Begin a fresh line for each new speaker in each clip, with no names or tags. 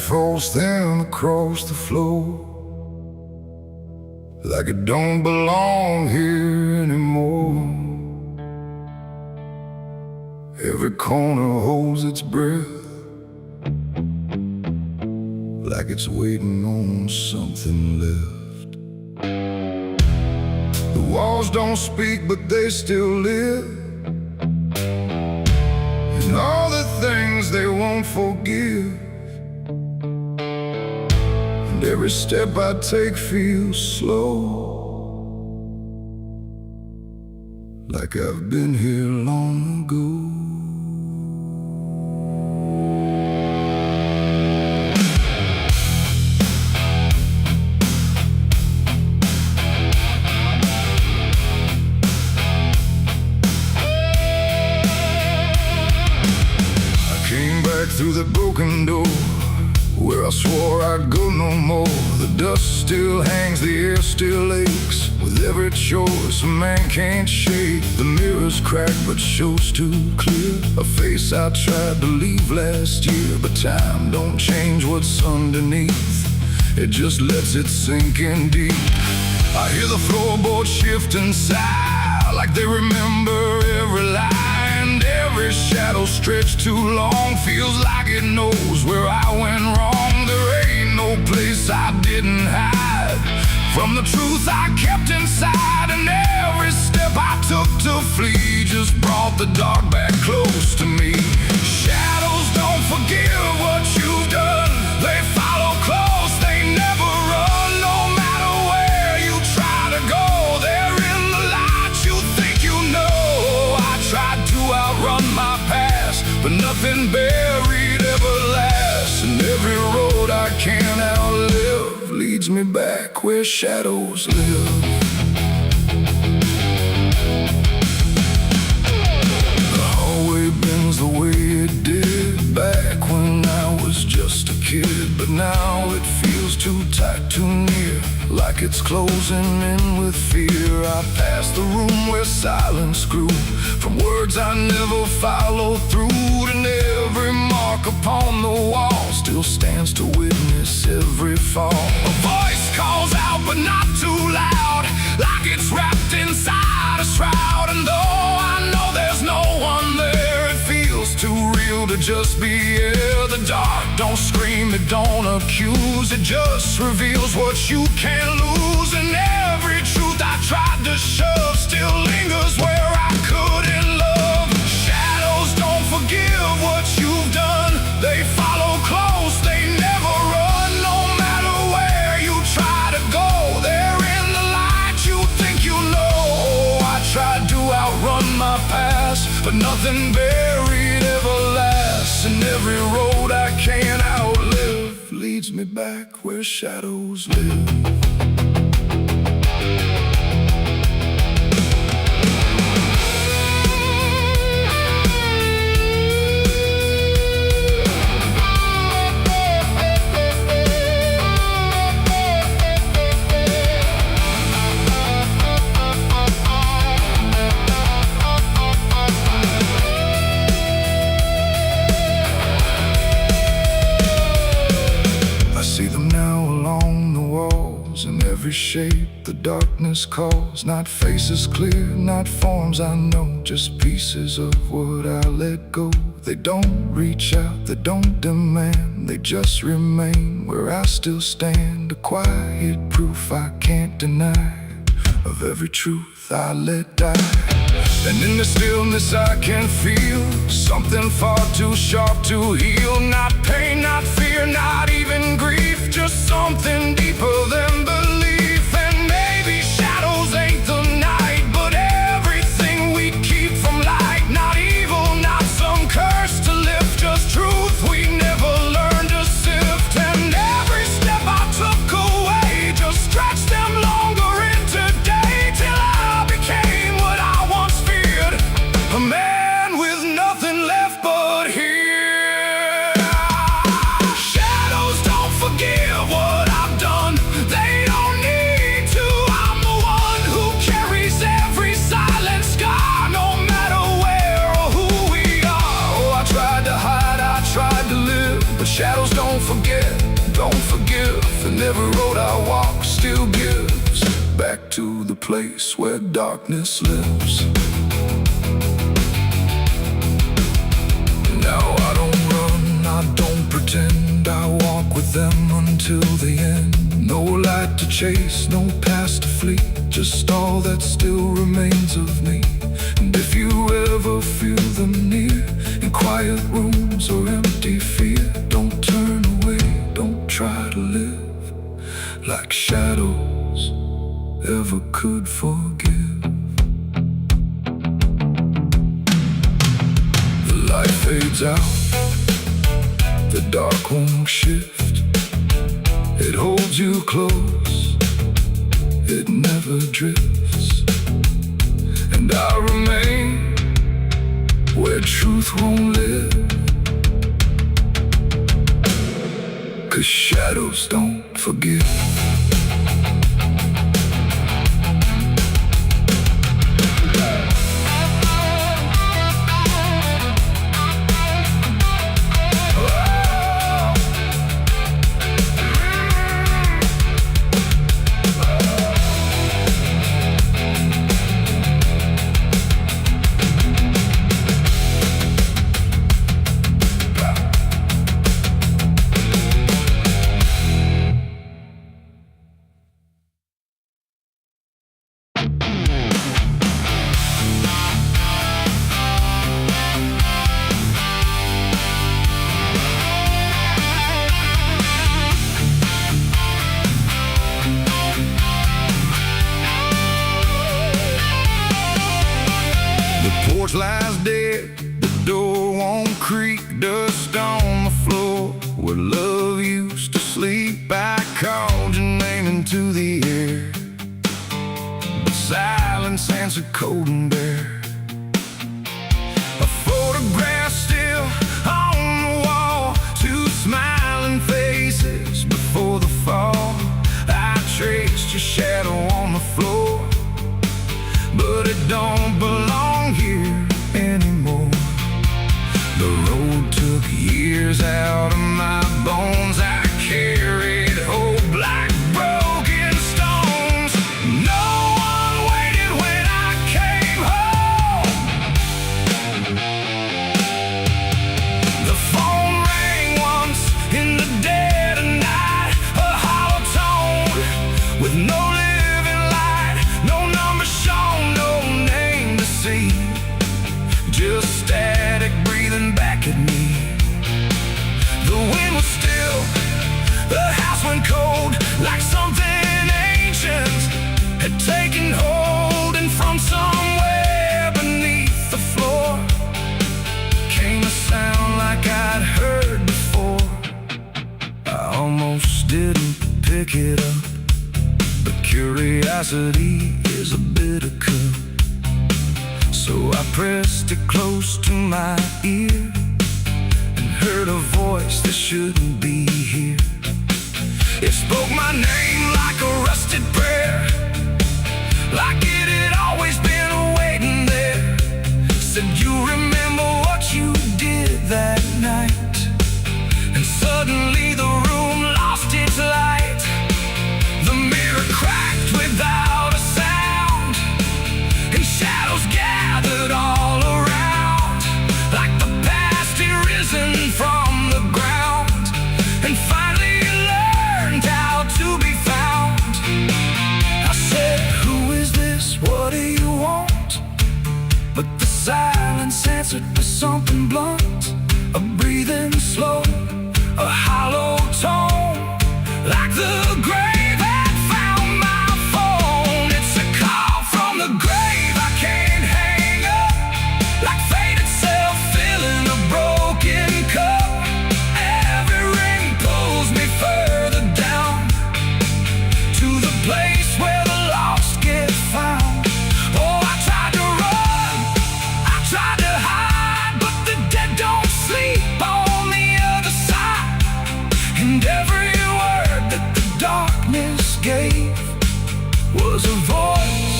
falls down across the floor, like it don't belong here anymore. Every corner holds its breath, like it's waiting on something left. The walls don't speak, but they still live, and all the things they won't forgive. And every step I take feels slow, like I've been here long ago. Through the broken door, where I swore I'd go no more. The dust still hangs, the air still aches, with every choice a man can't shake. The mirror's cracked but shows too clear, a face I tried to leave last year. But time don't change what's underneath, it just lets it sink in deep. I hear the floorboards shift and sigh, like they remember every lie. Every shadow stretched too long feels like it knows where I went wrong. There ain't no place I didn't hide from the truth I kept inside. And every step I took to flee just brought the dark back close to me. Shadows don't forgive what you've done, they follow close, they never run. No matter where you try to go, they're in the light you think you know. I tried to outrun my past, but nothing buried ever lasts. And every road I can't outlive leads me back where shadows live. The hallway bends the way it did back when I was just a kid, but now it feels too tight, too near, like it's closing in with fear. I pass the room where silence grew, from words I never followed through. And every mark upon the wall still stands to witness every fall. A voice calls out but not too loud, like it's wrapped inside a shroud. And though I know there's no one there, it feels too real to just be here. The dark don't scream, it don't accuse, it just reveals what you can't lose. And every truth I tried to shove still lingers where I couldn't love. Shadows don't forgive what you've done, they follow close, they never run. No matter where you try to go, they're in the light you think you know. I tried to outrun my past, but nothing buried ever lasts. And every road I can't outlive leads me back where shadows live. In every shape the darkness calls, not faces clear, not forms I know, just pieces of what I let go. They don't reach out, they don't demand, they just remain where I still stand. A quiet proof I can't deny of every truth I let die. And in the stillness I can feel something far too sharp to heal. Not pain, not fear, not even grief, just something deeper than belief. And maybe shadows ain't the night, but everything we keep from light. Not evil, not some curse to lift, just truth we never learned to sift. And every step I took away just stretched them longer into day, till I became what I once feared, a man with nothing left but here. Shadows don't place where darkness lives. Now I don't run, I don't pretend, I walk with them until the end. No light to chase, no past to flee, just all that still remains of me. And if you ever feel them near, in quiet rooms or empty fear, don't turn away, don't try to live like shadows ever could forgive. The light fades out, the dark won't shift. It holds you close, it never drifts. And I remain where truth won't live, 'cause shadows don't forgive. Porch lies dead, the door won't creak, dust on the floor where love used to sleep. I called your name into the air, but silence answered cold and bare. A photograph still on the wall, two smiling faces before the fall. I traced your shadow on the floor, but it don't belong here anymore. The road took years out of my bones. I carried hope like broken stones. No one waited when I came home. The phone rang once in the dead of night, a hollow tone with no living light, no number shown, no name to see, just static breathing back at me. The wind was still, the house went cold, like something ancient had taken hold. And from somewhere beneath the floor came a sound like I'd heard before. I almost didn't pick it up, but curiosity is a bitter cup. So I pressed it close to my ear and heard a voice that shouldn't be here. It spoke my name like a rusted prayer, like it had always been waiting there. Said, you remember what you did that night? And suddenly the room lost its light. The mirror cracked without a sound, and shadows gathered all around, like the past had risen from the ground and finally learned how to be found. I said, who is this? What do you want? But the silence answered with something blunt, a breathing slow, a hollow tone, like the grave had found my phone. It's a call from the grave I can't hang up, like fate itself filling a broken cup. Every ring pulls me further down to the place where the lost get found. Oh, I tried to run, I tried to hide, but the dead don't sleep on the other side. And every word that the darkness gave was a voice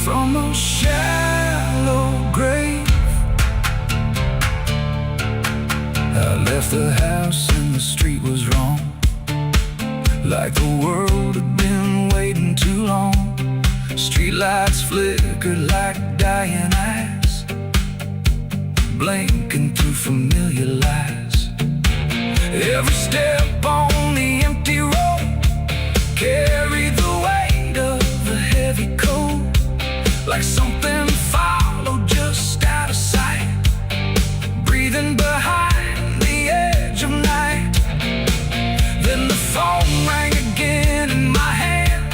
from a shallow grave. I left the house and the street was wrong, like the world had been waiting too long. Streetlights flickered like dying eyes, blinking through familiar lies. Every step on the empty road carried the weight of a heavy coat, like something followed just out of sight, breathing behind the edge of night. Then the phone rang again in my hand,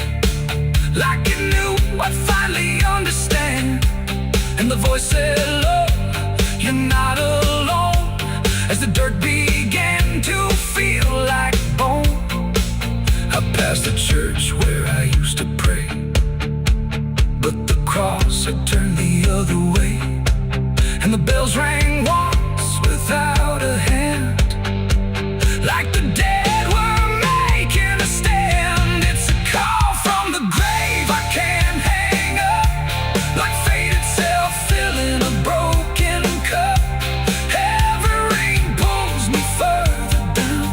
like it knew I'd finally understand. And the voice said, "Look, you're not alone," as the dirt began to feel like bone. I passed the church where I used to pray, but the cross had turned the other way. And the bells rang once without a hand, like the dead were making a stand. It's a call from the grave I can't hang up, like fate itself filling a broken cup. Every ring pulls me further down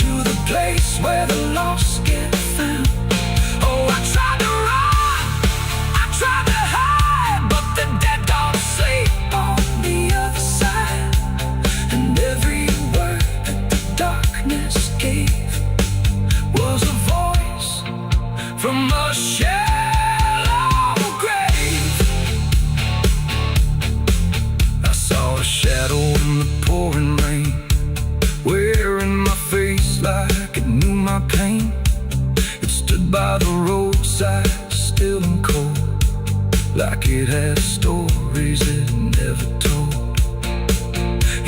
to the place where the lost get found. Oh, I tried to run, I tried to hide, but the dead don't sleep on the other side. And every word that the darkness gave was a voice from a shallow grave. I saw a shadow in the pouring rain, wearing my face like it knew my pain. It stood by the roadside, still and cold, like it had stories it never told.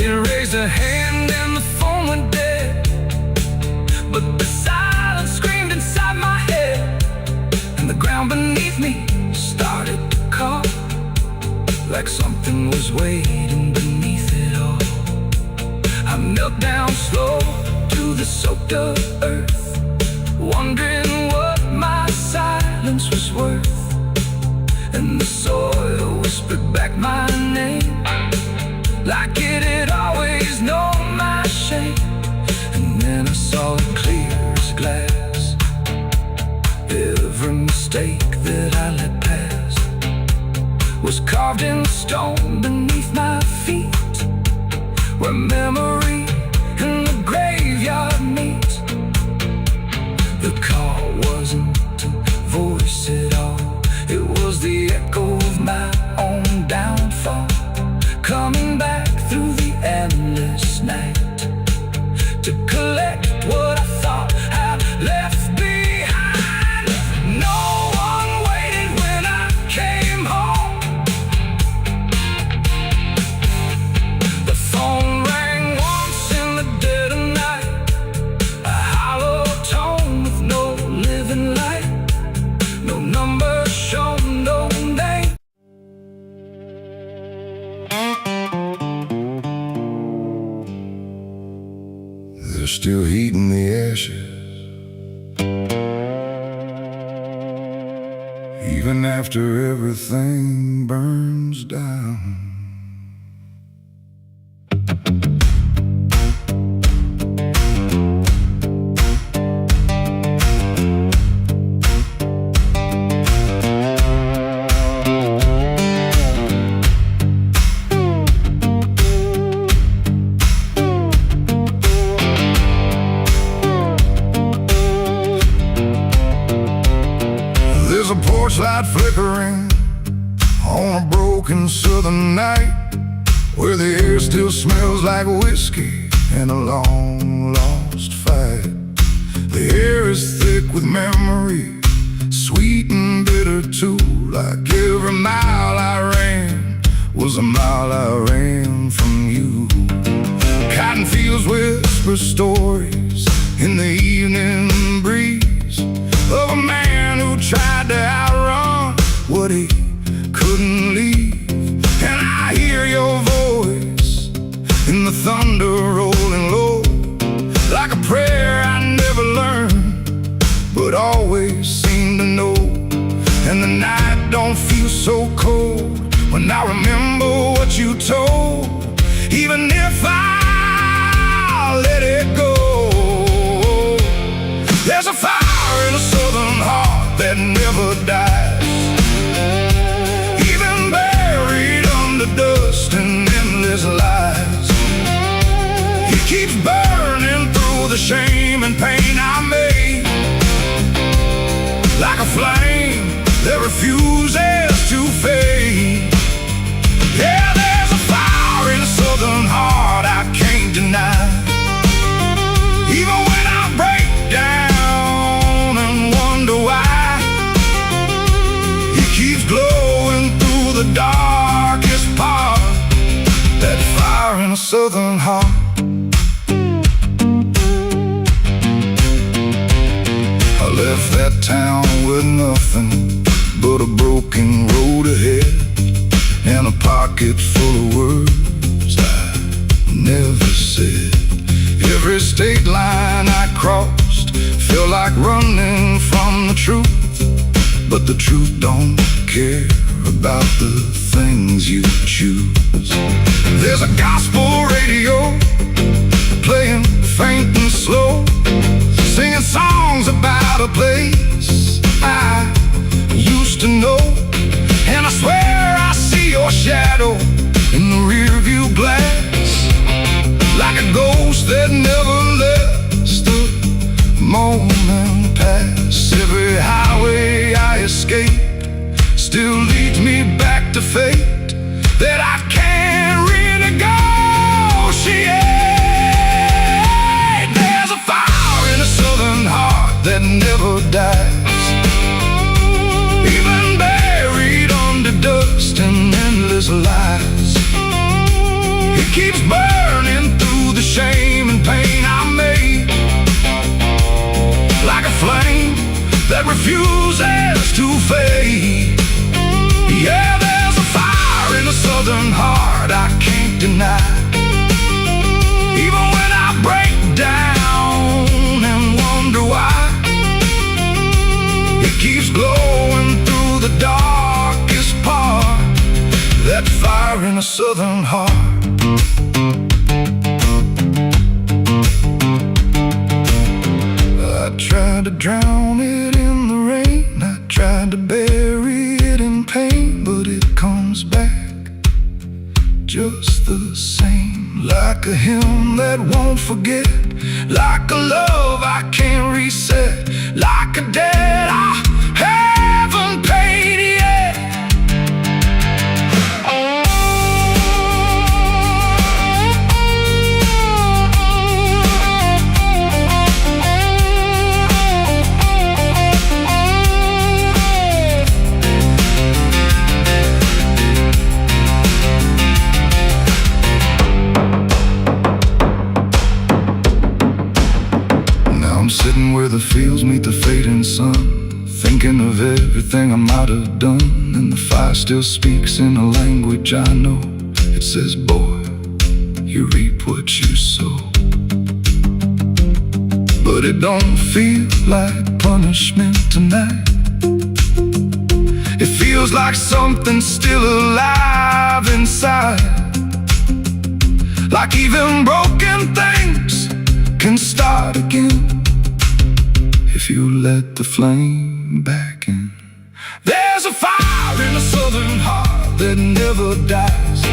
It raised a hand and the phone went dead, but the silence screamed inside my head. And the ground beneath me started to call, like something was waiting beneath it all. I knelt down slow to the soaked up earth, wondering what my silence was worth. And the soil whispered back my name, like it had always known my shame. And then I saw it clear as glass, every mistake that I let pass was carved in stone beneath my feet, where memory and the graveyard meet. The call wasn't a voice at all, it was the echo of my own downfall, coming back through the endless night to collect what I thought I'd left behind. No one waited when I came home. The phone rang once in the dead of night, a hollow tone with no living light, no number shown, no name. There's still heat in the ashes, even after everything burns down. There's a porch light flickering on a broken southern night, where the air still smells like whiskey and a long lost fight. The air is thick with memory, sweet and bitter too, like every mile I ran was a mile I ran from you. Cotton fields whisper stories in the evening breeze of a man who tried to outrun what he couldn't leave. And I hear your voice in the thunder rolling low, like a prayer I never learned, but always seem to know. And the night don't feel so cold when I remember what you told, even if I let it go. There's a fire in a southern heart that never dies. shame and pain I made. Like a flame that refuses to fade. Yeah, there's a fire in a southern heart I can't deny. Even when I break down and wonder why, it keeps glowing through the darkest part. That fire in a southern heart. I left that town with nothing but a broken road ahead, and a pocket full of words I never said. Every state line I crossed felt like running from the truth, but the truth don't care about the things you choose. There's a gospel radio playing faint and slow, singing songs about a place I used to know. And I swear I see your shadow in the rearview glass, like a ghost that never lets the moment pass. Every highway I escape still leads me back to fate that I can't renegotiate. There's a fire in a southern heart that never dies, even buried under dust and endless lies. It keeps burning through the shame and pain I made, like a flame that refuses to fade. Yeah, there's a fire in a southern heart I can't deny. Even when I break down and wonder why, it keeps glowing through the darkest part. That fire in a southern heart. I tried to drown it in the rain, I tried to bury it in pain, but it comes back just the same. Like a hymn that won't forget, like a love I can't reset, like a debt I haven't paid yet. Sitting where the fields meet the fading sun, thinking of everything I might have done. And the fire still speaks in a language I know. It says, boy, you reap what you sow. But it don't feel like punishment tonight. It feels like something's still alive inside, like even broken things can start again if you let the flame back in. There's a fire in a southern heart that never dies,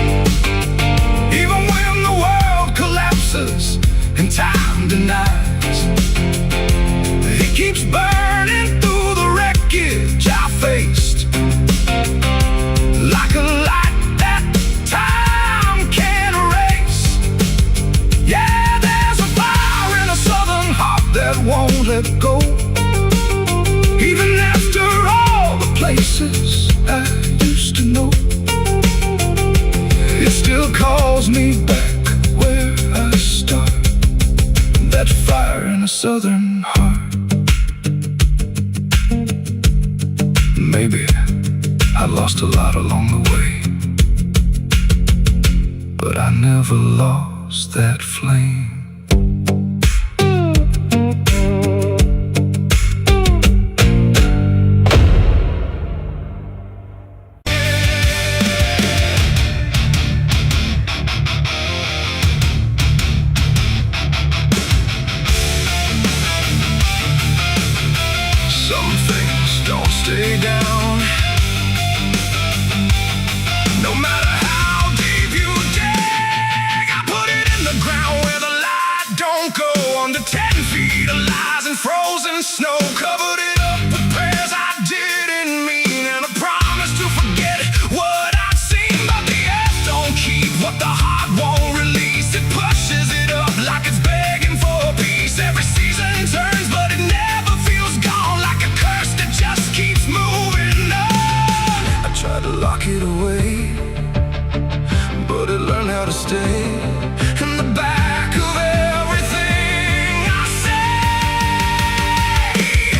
even when the world collapses and time denies. It keeps burning through the wreckage I faced, like a light that time can't erase. Yeah, there's a fire in a southern heart that won't let go. Even after all the places I used to know, it still calls me back where I start. That fire in a southern heart. Maybe I lost a lot along the way, but I never lost that flame. Some things don't stay down, no matter how deep you dig. I put it in the ground where the light snow covered it up with prayers I didn't mean, and a promise to forget what I'd seen. But the earth don't keep what the heart won't release. It pushes it up like it's begging for peace. Every season turns, but it never feels gone, like a curse that just keeps moving on. I tried to lock it away, but it learned how to stay in the back of everything I say.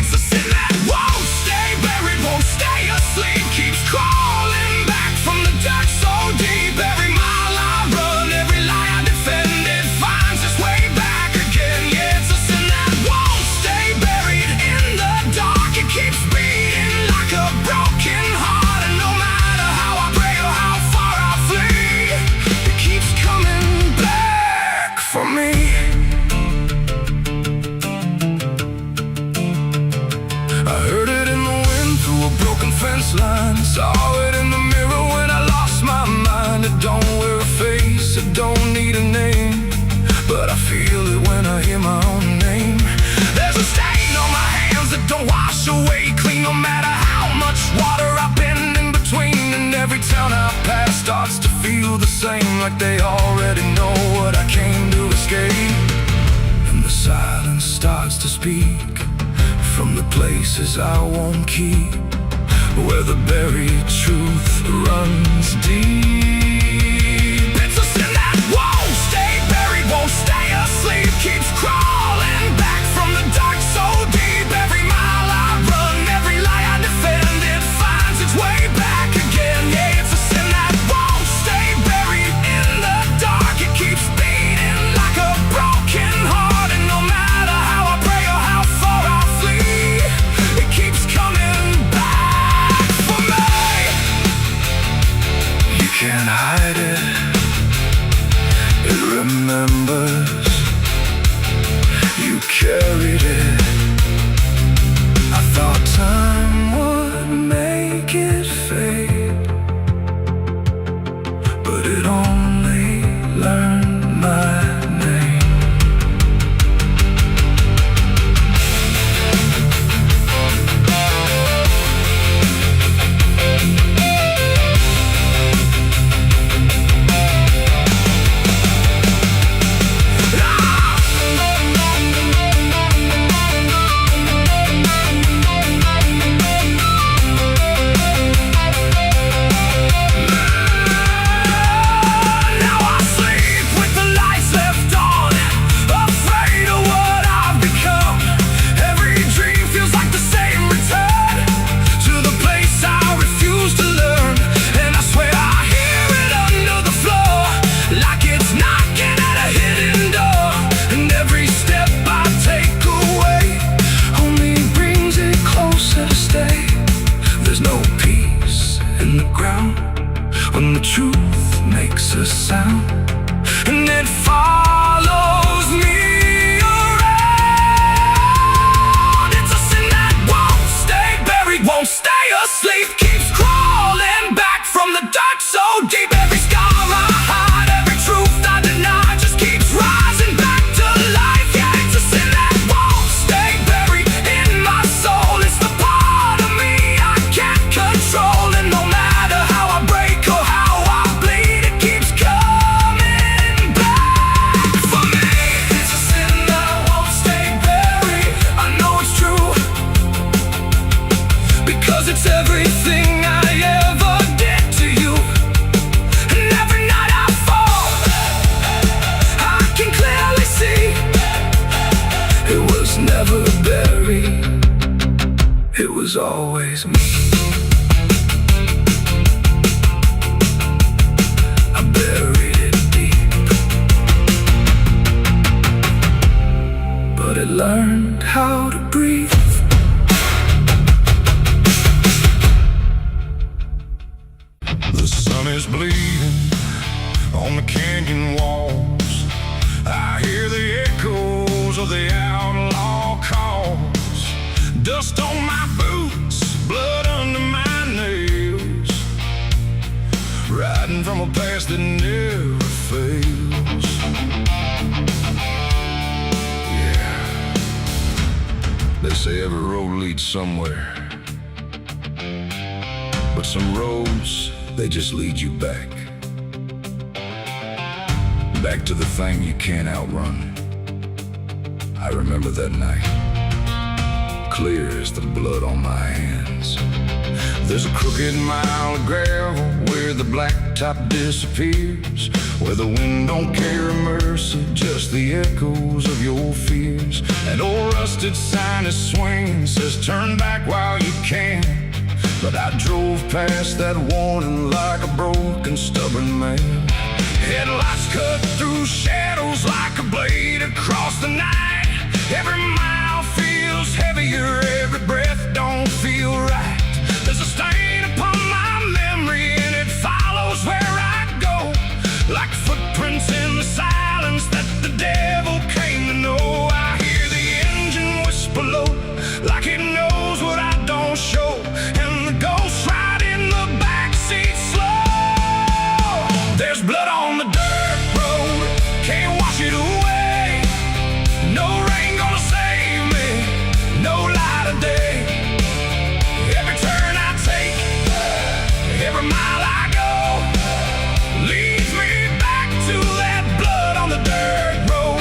It's a sin that won't stay buried, won't stay asleep, keeps crawling back from the dirt so deep. Every mile I run, every lie I defend, it finds its way back again. Yeah, it's a sin that won't stay buried in the dark. It keeps beating like a broken heart, and no matter how I pray or how far I flee, it keeps coming back for me. I heard it in the wind through a broken fence line, saw it in the mirror when I lost my mind. It don't wear a face, it don't need a name, but I feel it when I hear my own name. There's a stain on my hands that don't wash away clean, no matter how much water I've been in between. And every town I pass starts to feel the same, like they already know what I came to escape. And the silence starts to speak from the places I won't keep, where the buried truth runs deep. It's a sin that won't stay buried, won't stay asleep, keeps crawling back from the dark so deep. Every mile I run, every lie I defend, it finds its way back again. Yeah, it's a sin that won't stay buried in the dark. It keeps beating like a broken heart, and no matter how I pray or how far I flee, it keeps coming back for me. You can't hide it, it remembers. You carried it. I thought time would make it fade, but it only learned my name. When the truth makes a sound, and it follows me around. It's a sin that won't stay buried, won't stay asleep, keeps crawling back from the dirt so deep. Every scar I hide, every truth I deny, just keeps rising back to life. Yeah, it's a sin that won't stay buried in my soul. It's the part of me I can't control, and no matter how I break or how I bleed, it keeps coming back for me. It's a sin that won't stay buried. I know it's true, because it's everything I ever did to you. And every night I fall, I can clearly see it was never buried, it was always me. I buried it deep, but it learned how to breathe. The sun is bleeding on the canyon walls. I hear the echoes of the outlaw calls. Dust on my boots, blood under They say every road leads somewhere, but some roads, they just lead you back. Back to the thing you can't outrun. I remember that night, clear as the blood on my hands. There's a crooked mile of gravel where the blacktop disappears, where the wind don't carry mercy, just the echoes of your fears. An old rusted sign is swinging, says turn back while you can. But I drove past that warning like a broken, stubborn man. Headlights cut through shadows like a blade across the night. Every mile feels heavier, every breath don't feel right. There's a stain upon my memory and it follows where I go, like footprints in the silence that the devil came to know. I hear the engine whisper low, like it knows what I don't show, and the ghost ride in the backseat slow. There's blood on the dirt road, can't wash it away. No rain gonna save me, no light of day. Every turn I take, every mile I go, leads me back to that blood on the dirt road.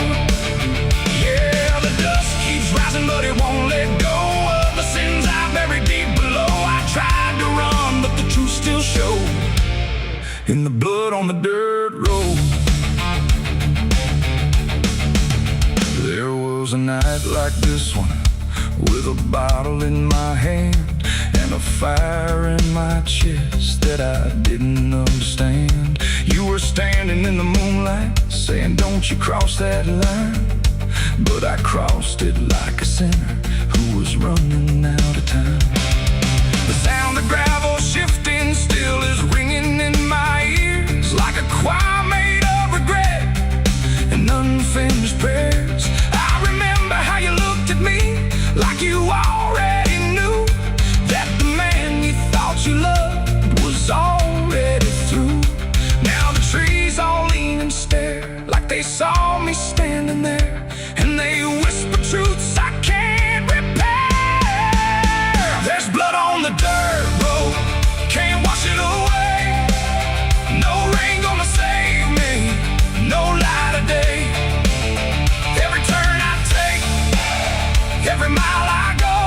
Yeah, the dust keeps rising, but it won't let go of the sins I buried deep below. I tried to run, but the truth still showed in the blood on the dirt road. There was a night like this one, with a bottle in my hand and a fire in my chest that I didn't understand. You were standing in the moonlight, saying don't you cross that line. But I crossed it like a sinner who was running out of time. The sound of gravel shifting still is ringing in my ears, like a choir made of regret and unfinished prayers. I remember how you looked at me, like you already knew that the man you thought you loved was already through. Now the trees all lean and stare, like they saw me standing there, and they whisper truths I can't repair. There's blood on the dirt road, can't wash it away. No rain gonna save me, no light of day. Every turn I take, every mile I go,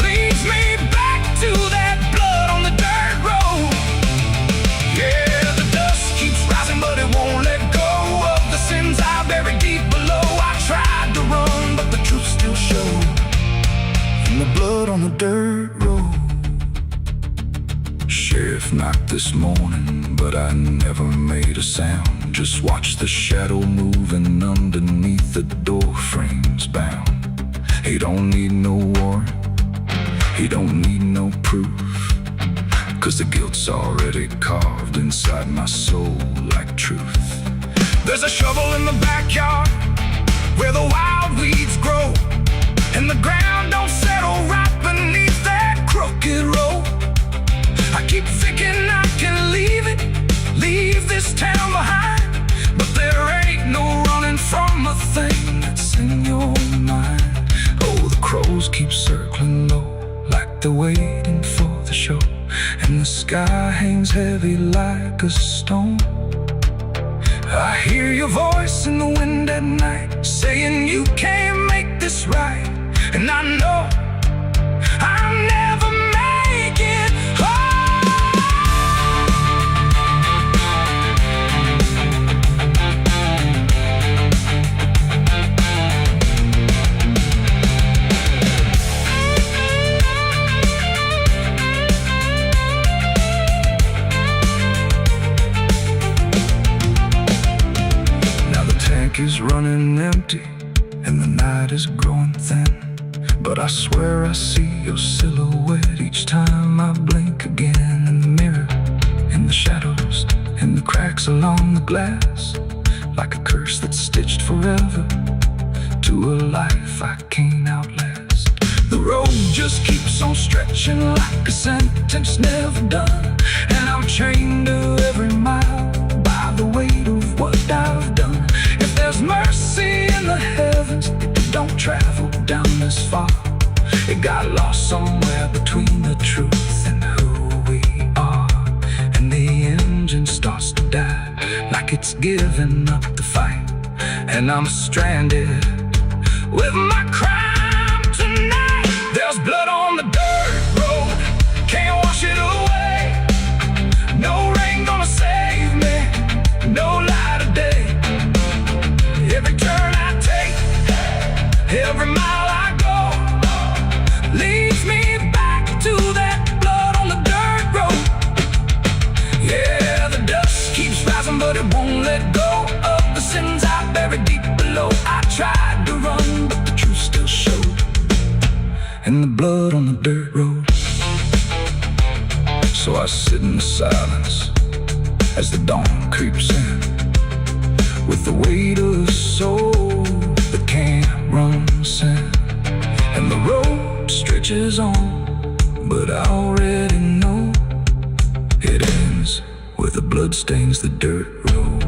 leads me back to that blood on the dirt road. Yeah, the dust keeps rising, but it won't let go of the sins I buried deep below. I tried to run, but the truth still showed in the blood on the dirt road. Sheriff knocked this morning, but I never made a sound. Just watched the shadow moving underneath the door frames bound. He don't need no warrant, he don't need no proof, 'cause the guilt's already carved inside my soul like truth. There's a shovel in the backyard where the wild weeds grow, and the ground don't settle right beneath that crooked road. I keep thinking I can leave it, leave this town behind, but there ain't no running from a thing that's in your mind. Oh, the crows keep circling low, like they're waiting for the show, and the sky hangs heavy like a stone. I hear your voice in the wind at night, saying you can't make this right, and I know I'll never make it home. Is running empty and the night is growing thin, but I swear I see your silhouette each time I blink again. In the mirror, in the shadows, in the cracks along the glass, like a curse that's stitched forever to a life I can't outlast. The road just keeps on stretching like a sentence never done, and I'm chained to every mile by the weight of what I've done. If there's mercy in the heavens, don't travel drove down this far. It got lost somewhere between the truth and who we are. And the engine starts to die, like it's giving up the fight. And I'm stranded with my crime tonight. There's blood on the dirt road, can't wash it away. No rain gonna save me, no light of day. Every turn I take, every mile I go, leads me back to that blood on the dirt road. Yeah, the dust keeps rising, but it won't let go of the sins I buried deep below. I tried to run, but the truth still showed, and the blood on the dirt road. So I sit in the silence as the dawn creeps in, with the weight of a soul that can't run sin. And the road stretches on, but I already know it ends where the blood stains the dirt road.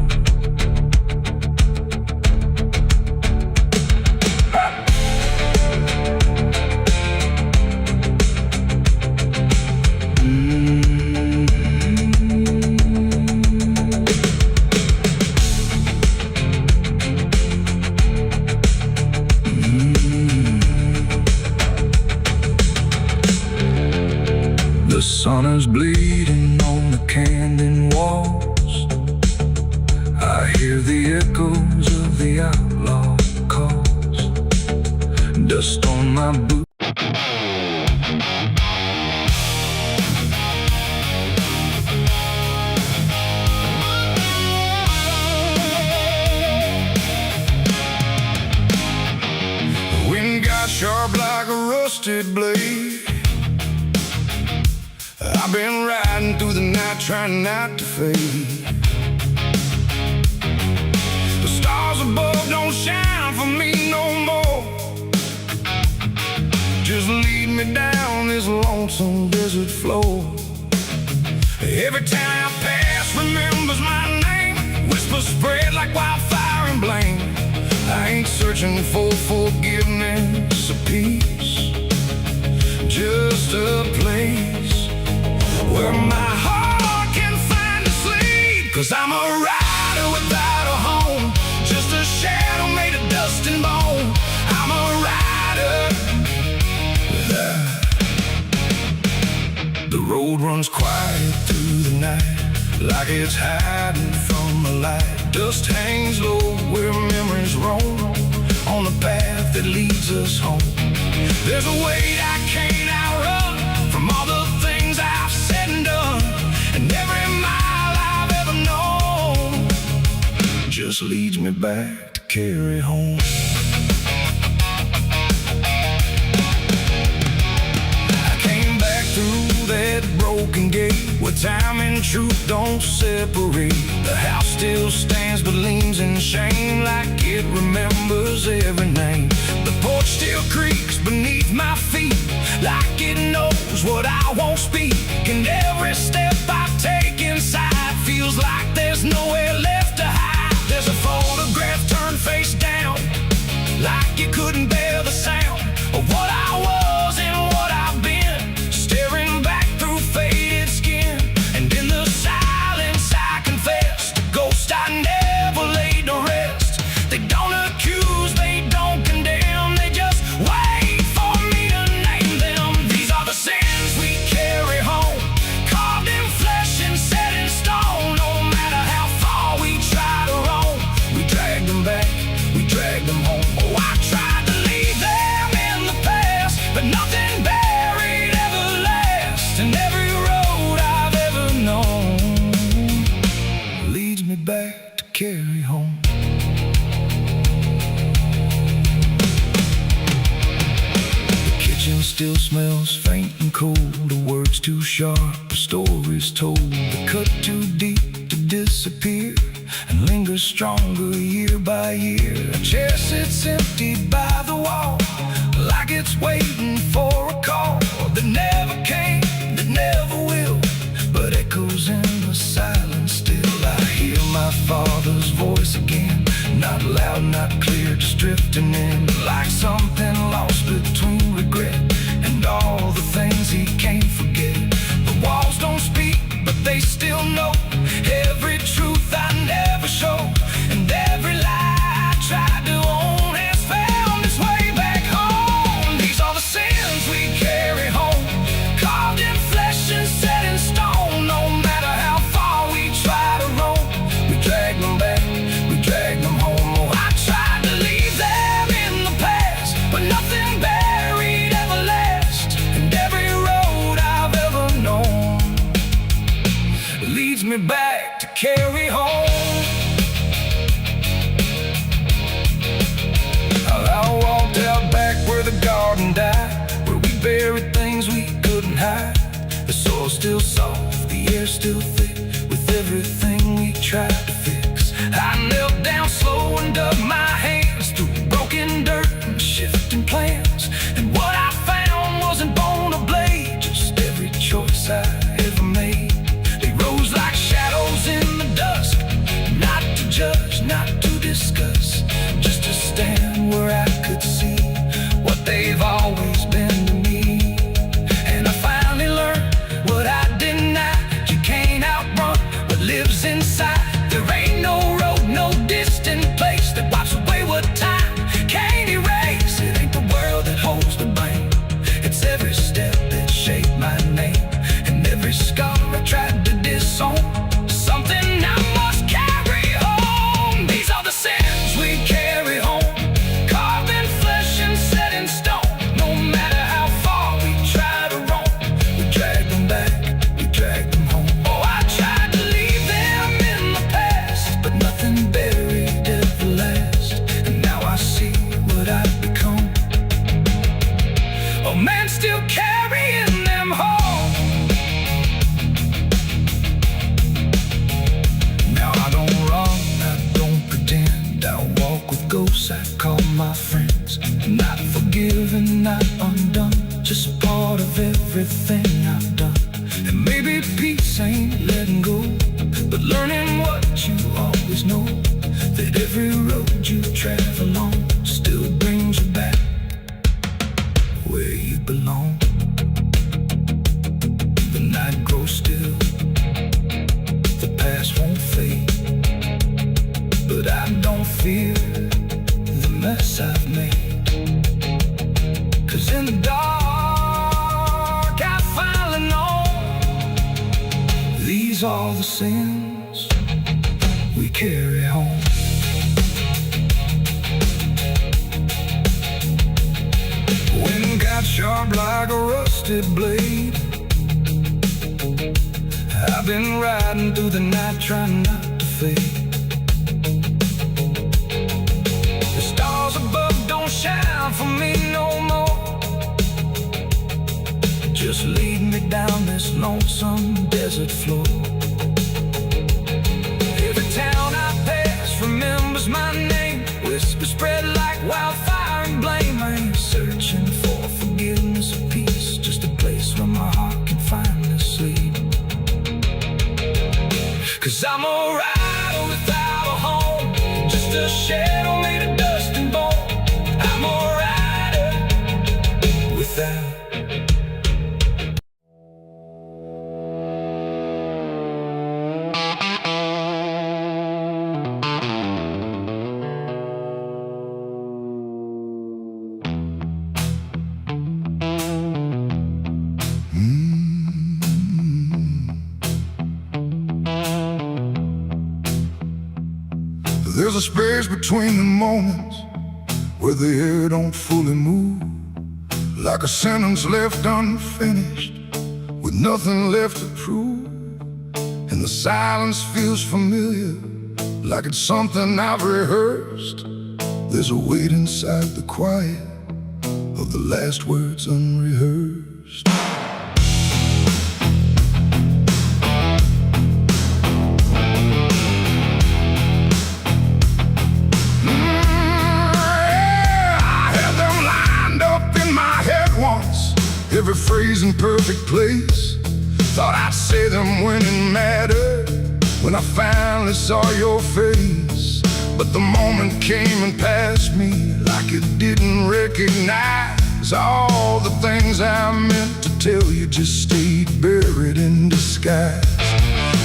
The sun is bleeding on the canyon walls. I hear the echoes of the outlaw calls. Dust on my boots. The wind got sharp like a rusted blade. I've been riding through the night, trying not to fade. The stars above don't shine for me no more. Just lead me down this lonesome desert floor. Every town I pass remembers my name. Whispers spread like wildfire and blame. I ain't searching for forgiveness or peace, just a place where my heart can find a sleep. 'Cause I'm a rider without a home, just a shadow made of dust and bone. I'm a rider. The road runs quiet through the night, like it's hiding from the light. Dust hangs low where memories roam, on the path that leads us home. There's a weight I can't outrun from all the things I've said and done, and every mile I've ever known just leads me back to carry home. I came back through that broken gate where time and truth don't separate. The house still stands but leans in shame, like it remembers every name. The porch still creaks beneath my feet, like it knows what I won't speak. And every step I take inside feels like there's nowhere left to hide. There's a photograph turned face down, like you couldn't bear the sound of what I was and what I've been, staring back through faded skin. And in the silence I confess, the ghost I never laid to rest. They don't accuse, they don't condemn, they just wait for me to name them. These are the sins we carry home, carved in flesh and set in stone. No matter how far we try to roam, we drag them back, we drag them home. Oh, I tried to leave them in the past, but nothing buried ever lasts. And every road I've ever known leads me back to carry home. The kitchen still smells faint and cold, the words too sharp, the stories told. The cut too deep to disappear and linger stronger year by year. A chair sits empty by the wall, like it's waiting for a call that never came, that never will, but echoes in the silence still. I hear my father's voice again, not loud, not clear, just drifting in, like something lost still thick with everything we tried to fix. I knelt down slow and dug my hands through broken dirt and shifting plans. And what I found wasn't bone or blade, just every choice I ever made. They rose like shadows in the dusk, not to judge, not to discuss, just to stand where I could see what they've always been to me. And I finally learned what I denied: you can't outrun what lives inside. There ain't no road, no distant place that wipes away what time can't erase. It ain't the world that holds the blame, it's every step that shaped my name, and every scar I tried to disown. Something I must carry home. These are the sins we carry home, carved in flesh and set in stone. No matter how far we try to roam, we drag them back, we drag them home. Oh, I tried to leave them in the past, but nothing buried ever lasts. And now I see what I've become, a man still carrying them home. Now I don't run, I don't pretend, I walk with ghosts I call my friends. Not forgiven, not undone, just part of everything I've done. And maybe peace ain't letting go, but learning what you always know, that every road you travel on still brings you back where you belong. The night grows still, the past won't fade, but I don't fear the mess I've made. 'Cause in the dark I finally know these are the sins we carry home. Wind got sharp like a rusted blade, I've been riding through the night trying not to fade. The stars above don't shine for me no more, just lead me down this lonesome desert floor. Every town I pass remembers my name, whispers spread like wildfire and blame. I ain't searching for forgiveness or peace, just a place where my heart can finally sleep. 'Cause I'm a rider without a home, just a shadow made of dust and bone. I'm a rider without.
There's a space between the moments where the air don't fully move, like a sentence left unfinished with nothing left to prove. And the silence feels familiar, like it's something I've rehearsed. There's a weight inside the quiet of the last words unrehearsed. Every phrase in perfect place, thought I'd say them when it mattered, when I finally saw your face. But the moment came and passed me like it didn't recognize all the things I meant to tell you just stayed buried in disguise.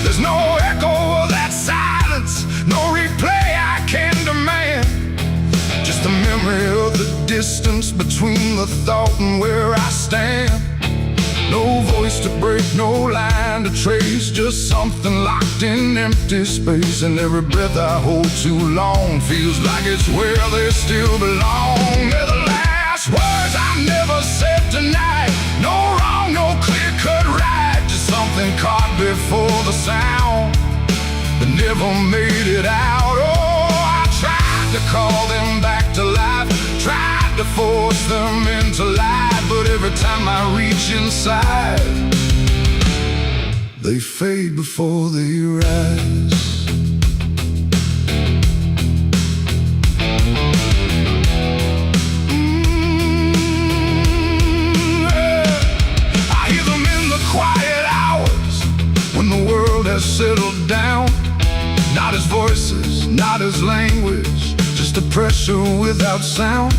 There's no echo of that silence, no replay I can demand, just the memory of the distance between the thought and where I stand. No voice to break, no line to trace, just something locked in empty space. And every breath I hold too long feels like it's where they still belong. They're the last words I never said tonight, no wrong, no clear-cut right, just something caught before the sound that never made it out. Oh, I tried to call them back to life, tried to force them into life, but every time I reach inside, they fade before they rise. I hear them in the quiet hours when the world has settled down. Not as voices, not as language, just a pressure without sound.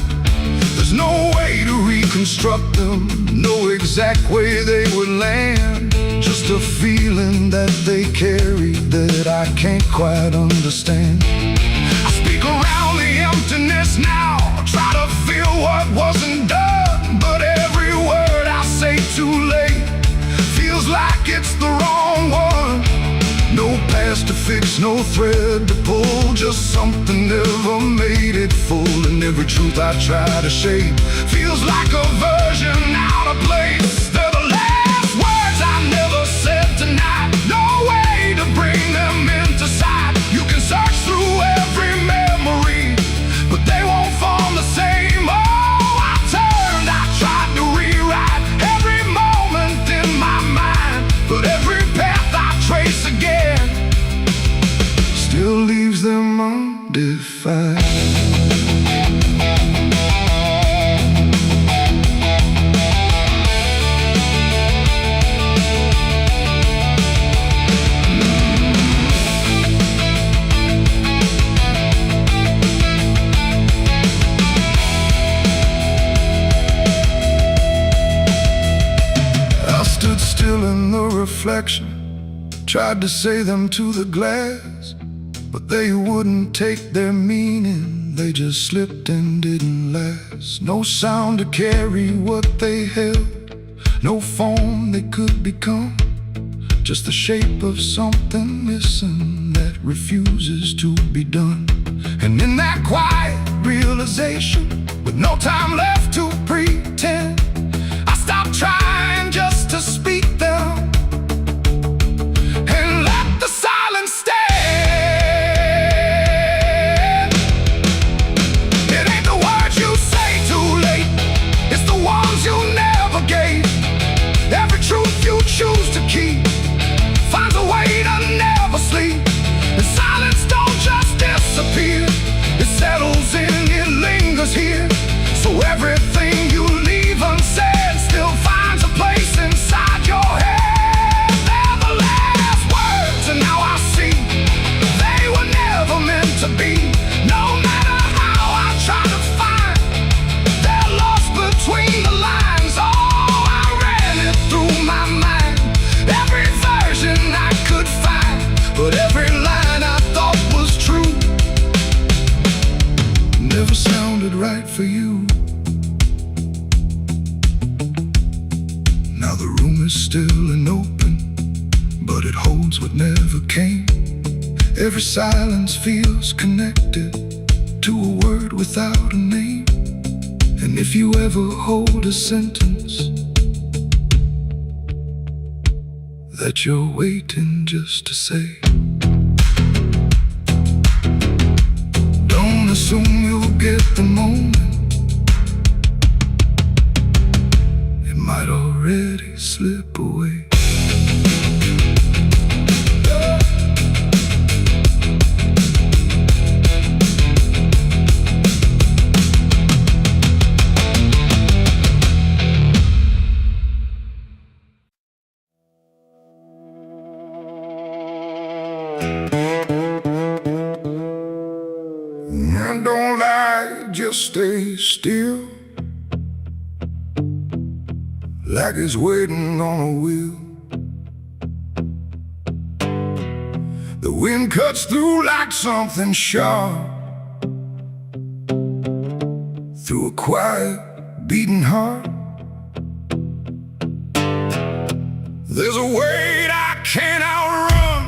There's no way to reconstruct them, no exact way they would land. Just a feeling that they carry that I can't quite understand. I speak around the emptiness now, try to feel what wasn't done, but every word I say too late feels like it's the wrong one. No past to fix, no thread to pull, just something never made it full. And every truth I try to shape feels like a version out of place. They're the last words I never said tonight, no way to bring them into sight. You can search through every memory, but they won't form the same. Oh, I turned, I tried to rewrite every moment in my mind, but every path I trace again still leaves them undefined. I stood still in the reflection, tried to say them to the glass, but they wouldn't take their meaning, they just slipped and didn't last. No sound to carry what they held, no form they could become, just the shape of something missing that refuses to be done. And in that quiet realization, with no time left to pretend, I stopped trying just to speak them and let the silence stand. It ain't the words you say too late, it's the ones you never gave. Every truth you choose to keep finds a way to never sleep. And silence don't just disappear, it settles in, it lingers here. So everything you leave unsaid still finds a place inside your head. They're the last words, and now I see they were never meant to be. No matter how I try to find, they're lost between the lines. Oh, I ran it through my mind, every version I could find, but every line I thought was true never sounded right for you. Now the room is still and open, but it holds what never came. Every silence feels connected to a word without a name. And if you ever hold a sentence that you're waiting just to say, don't assume you'll get the moment, it might already slip away. Don't lie, just stay still, like it's waiting on a wheel. The wind cuts through like something sharp, through a quiet, beating heart. There's a weight I can't outrun,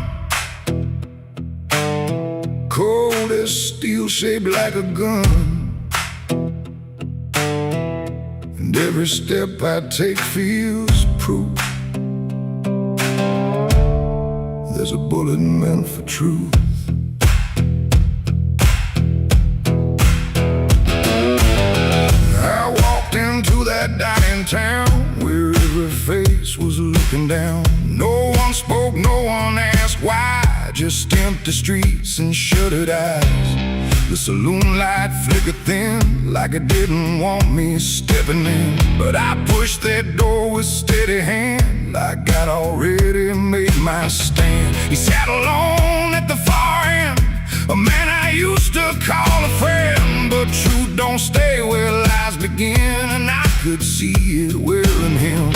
cold as steel, shaped like a gun. And every step I take feels proof there's a bullet meant for truth. I walked into that dying town where every face was looking down. No one spoke, no one asked why. Just empty streets and shuttered eyes. The saloon light flickered thin, like it didn't want me stepping in. But I pushed that door with steady hand, like I'd already made my stand. He sat alone at the far end, a man I used to call a friend. But truth don't stay where lies begin, and I could see it wearing him.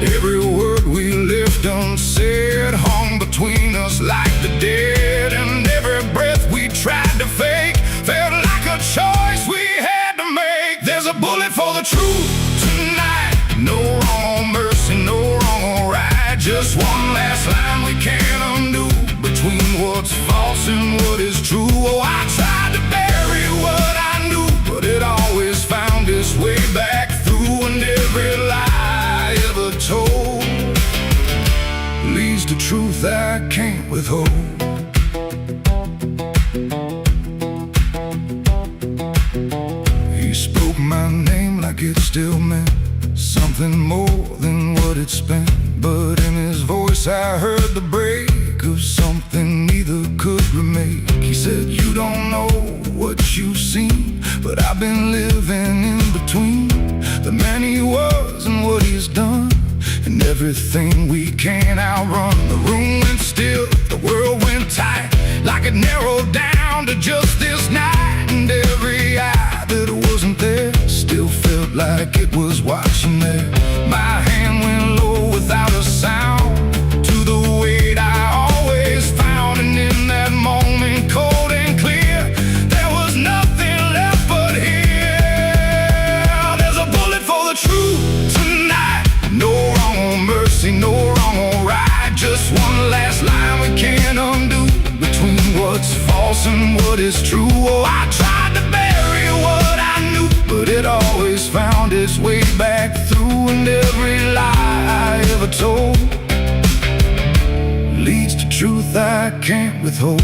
Every word we left unsaid hung between us like the dead. And every breath we tried to fake felt like a choice we had to make. There's a bullet for the truth tonight. No wrong or mercy, no wrong or right. Just one last line we can't undo, between what's false and what is true. Oh, I tried to bury what I knew, but it always found its way back through. And every lie ever told leads to truth I can't withhold. He spoke my name like it still meant something more than what it spent. But in his voice I heard the break of something neither could remake. He said, you don't know what you've seen, but I've been living in between the man he was and what he's done, and everything we can't outrun. The room went still, the world went tight, like it narrowed down to just this night. And every eye that wasn't there still felt like it was watching there. My hand went low without a sound to the weight I always found. And in that moment, cold and clear, there was nothing left but here. There's a bullet for the truth tonight. No wrong or mercy, no wrong or right. Just one last line we can't undo, between what's false and what is true. Oh, I tried to bury what I knew, but it always found its way back through. And every lie I ever told leads to truth I can't withhold.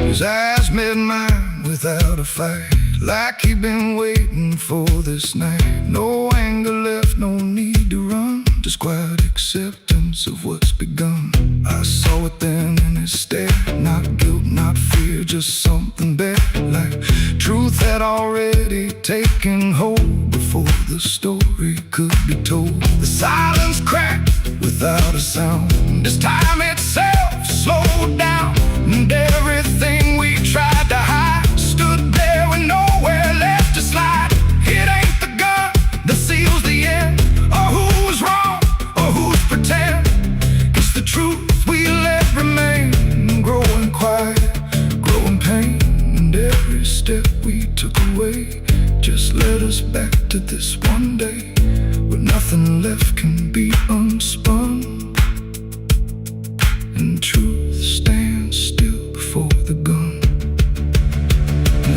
His eyes met mine without a fight, like he'd been waiting for this night. No anger left, no need to run, just quiet acceptance of what's begun. I saw it then in his stare, not guilt, not fear, just something better, like truth had already taken hold before the story could be told. The silence cracked without a sound, as time itself slowed down, and everything we tried to hide stood there with nowhere left to slide. It ain't the gun that seals the end, or who's wrong, or who's pretend. It's the truth we let remain, growing quiet, growing pain. And every step we took away just led us back to this one day, where nothing left can be unspun, and truth stands still before the gun.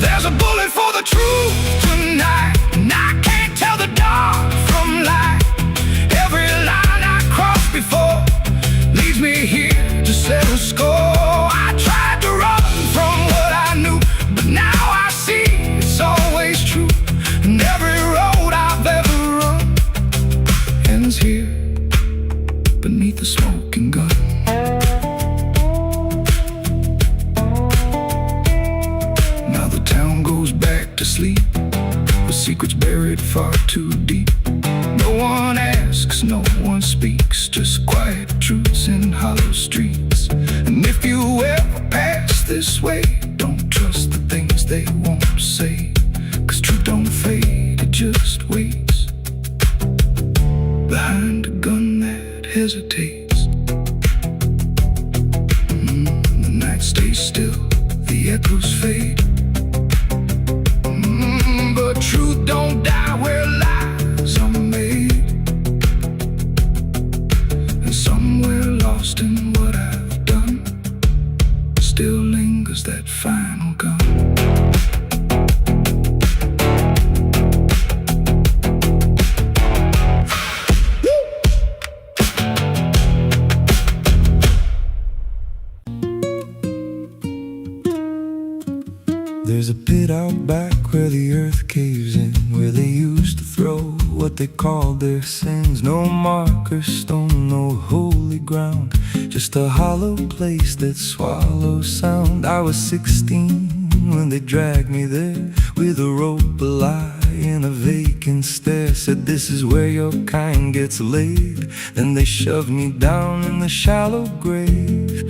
There's a bullet for the truth tonight, and I can't tell the dark from light. Every line I crossed before leads me here to settle score. I tried to run from what I knew, but now I see it's always true. And every road I've ever run ends here beneath the smoking gun. To sleep with secrets buried far too deep. No one asks, no one speaks, just quiet truths in hollow streets. And if you ever pass this way, don't trust the things they won't say, 'cause truth don't fade, it just waits behind a gun that hesitates. The night stays still, the echoes fade, but truth don't die where lies are made. And somewhere lost in what I've done still lingers that final gun.
a pit out back where the earth caves in, where they used to throw what they called their sins. No marker stone, no holy ground, just a hollow place that swallows sound. I was 16 when they dragged me there, with a rope, a lie, and a vacant stare. Said, this is where your kind gets laid. Then they shoved me down in the shallow grave,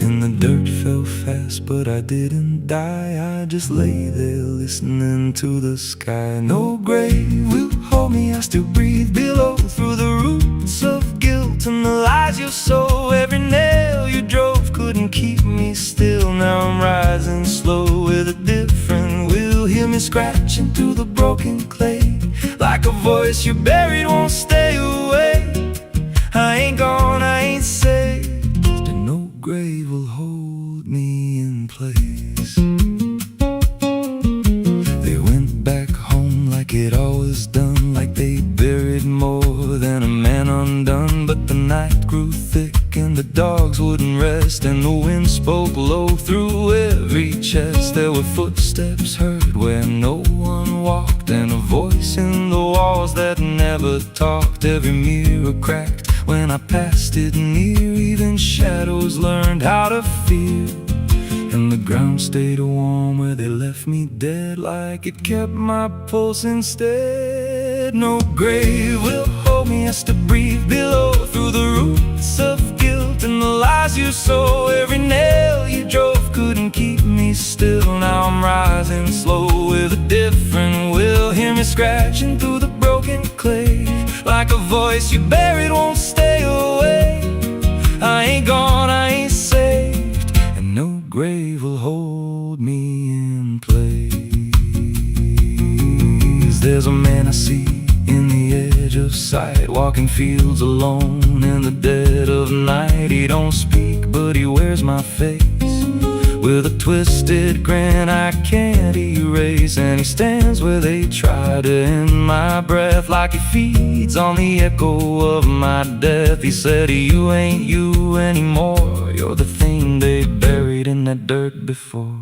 and the dirt fell fast, but I didn't die. I just lay there listening to the sky. No grave will hold me, I still breathe below, through the roots of guilt and the lies you sow. Every nail you drove couldn't keep me still. Now I'm rising slow with a different will. Hear me scratching through the broken clay, like a voice you buried won't stay away. I ain't gone, I ain't saved, and no grave will hold me in place. They went back home like it always done, like they buried more than a man undone. But the night grew thick and the dogs wouldn't rest, and the wind spoke low through every chest. There were footsteps heard where no one walked, and a voice in the walls that never talked. Every mirror cracked when I passed it near, even shadows learned how to fear. And the ground stayed warm where they left me dead, like it kept my pulse instead. No grave will hold me, I still breathe below, through the roots of guilt and the lies you sow. Every nail you drove couldn't keep me still. Now I'm rising slow with a different will. Hear me scratching through the broken clay, like a voice you buried won't stay away. I ain't gone, I ain't saved, and no grave will hold me in place. There's a man I see in the edge of sight, walking fields alone in the dead of night. He don't speak, but he wears my face with a twisted grin I can't erase. And he stands where they try to end my breath, like he feeds on the echo of my death. He said, you ain't you anymore, you're the thing they buried in that dirt before.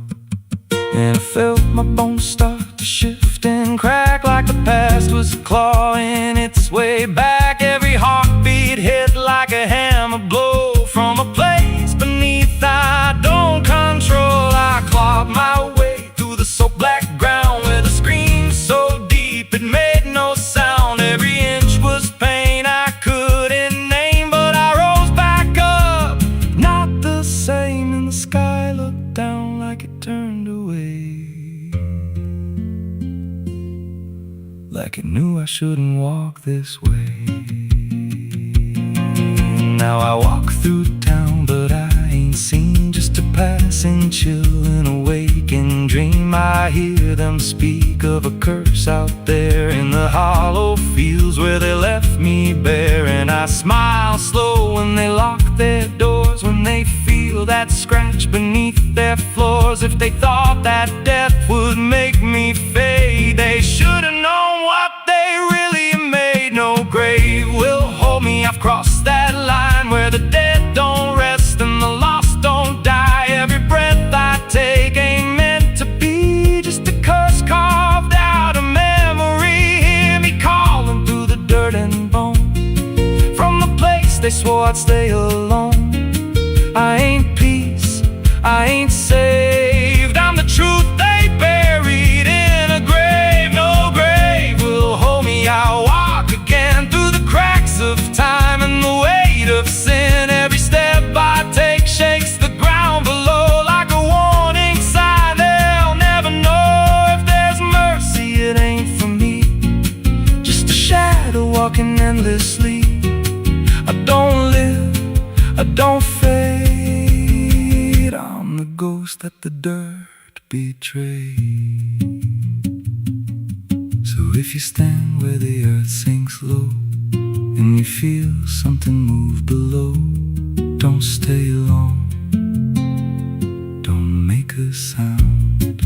And I felt my bones start to shift and crack, like the past was clawing its way back. Every heartbeat hit like a hammer blow from a place beneath I don't control. I clawed my way through the soap-black ground with a scream so deep it made no sound. Every inch was pain I couldn't name, but I rose back up, not the same. And the sky looked down like it turned away, like it knew I shouldn't walk this way. Now I walk through town, but I ain't seen, just a passing chill in a waking dream. I hear them speak of a curse out there in the hollow fields where they left me bare. And I smile slow when they lock their doors, when they feel that scratch beneath their floors. If they thought that death would make me fade, they should have known what they really made. No grave will hold me, I've crossed that line where the dead don't rest and the lost don't die. Every breath I take ain't meant to be, just a curse carved out of memory. Hear me calling through the dirt and bone, from the place they swore I'd stay alone. I ain't peace, I ain't saved, I'm the truth they buried in a grave. No grave will hold me, I'll walk again through the cracks of time and the weight of sin. Every step I take shakes the ground below like a warning sign. They'll never know if there's mercy, it ain't for me, just a shadow walking endlessly. I don't live, I don't fade, I'm the ghost that the dirt betrayed. So if you stand where the earth sinks low and you feel something move below, don't stay long, don't make a sound,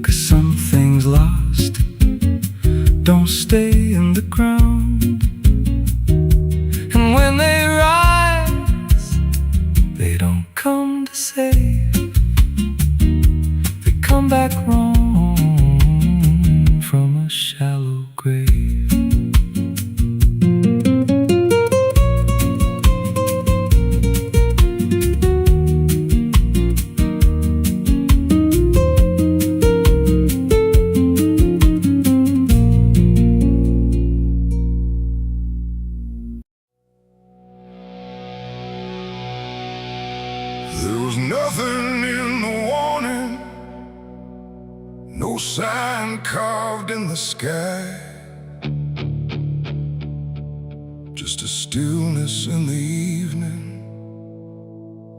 'cause something's lost, don't stay in the ground. And when they rise, they don't come to save, they come
There was nothing in the warning, no sign carved in the sky, just a stillness in the evening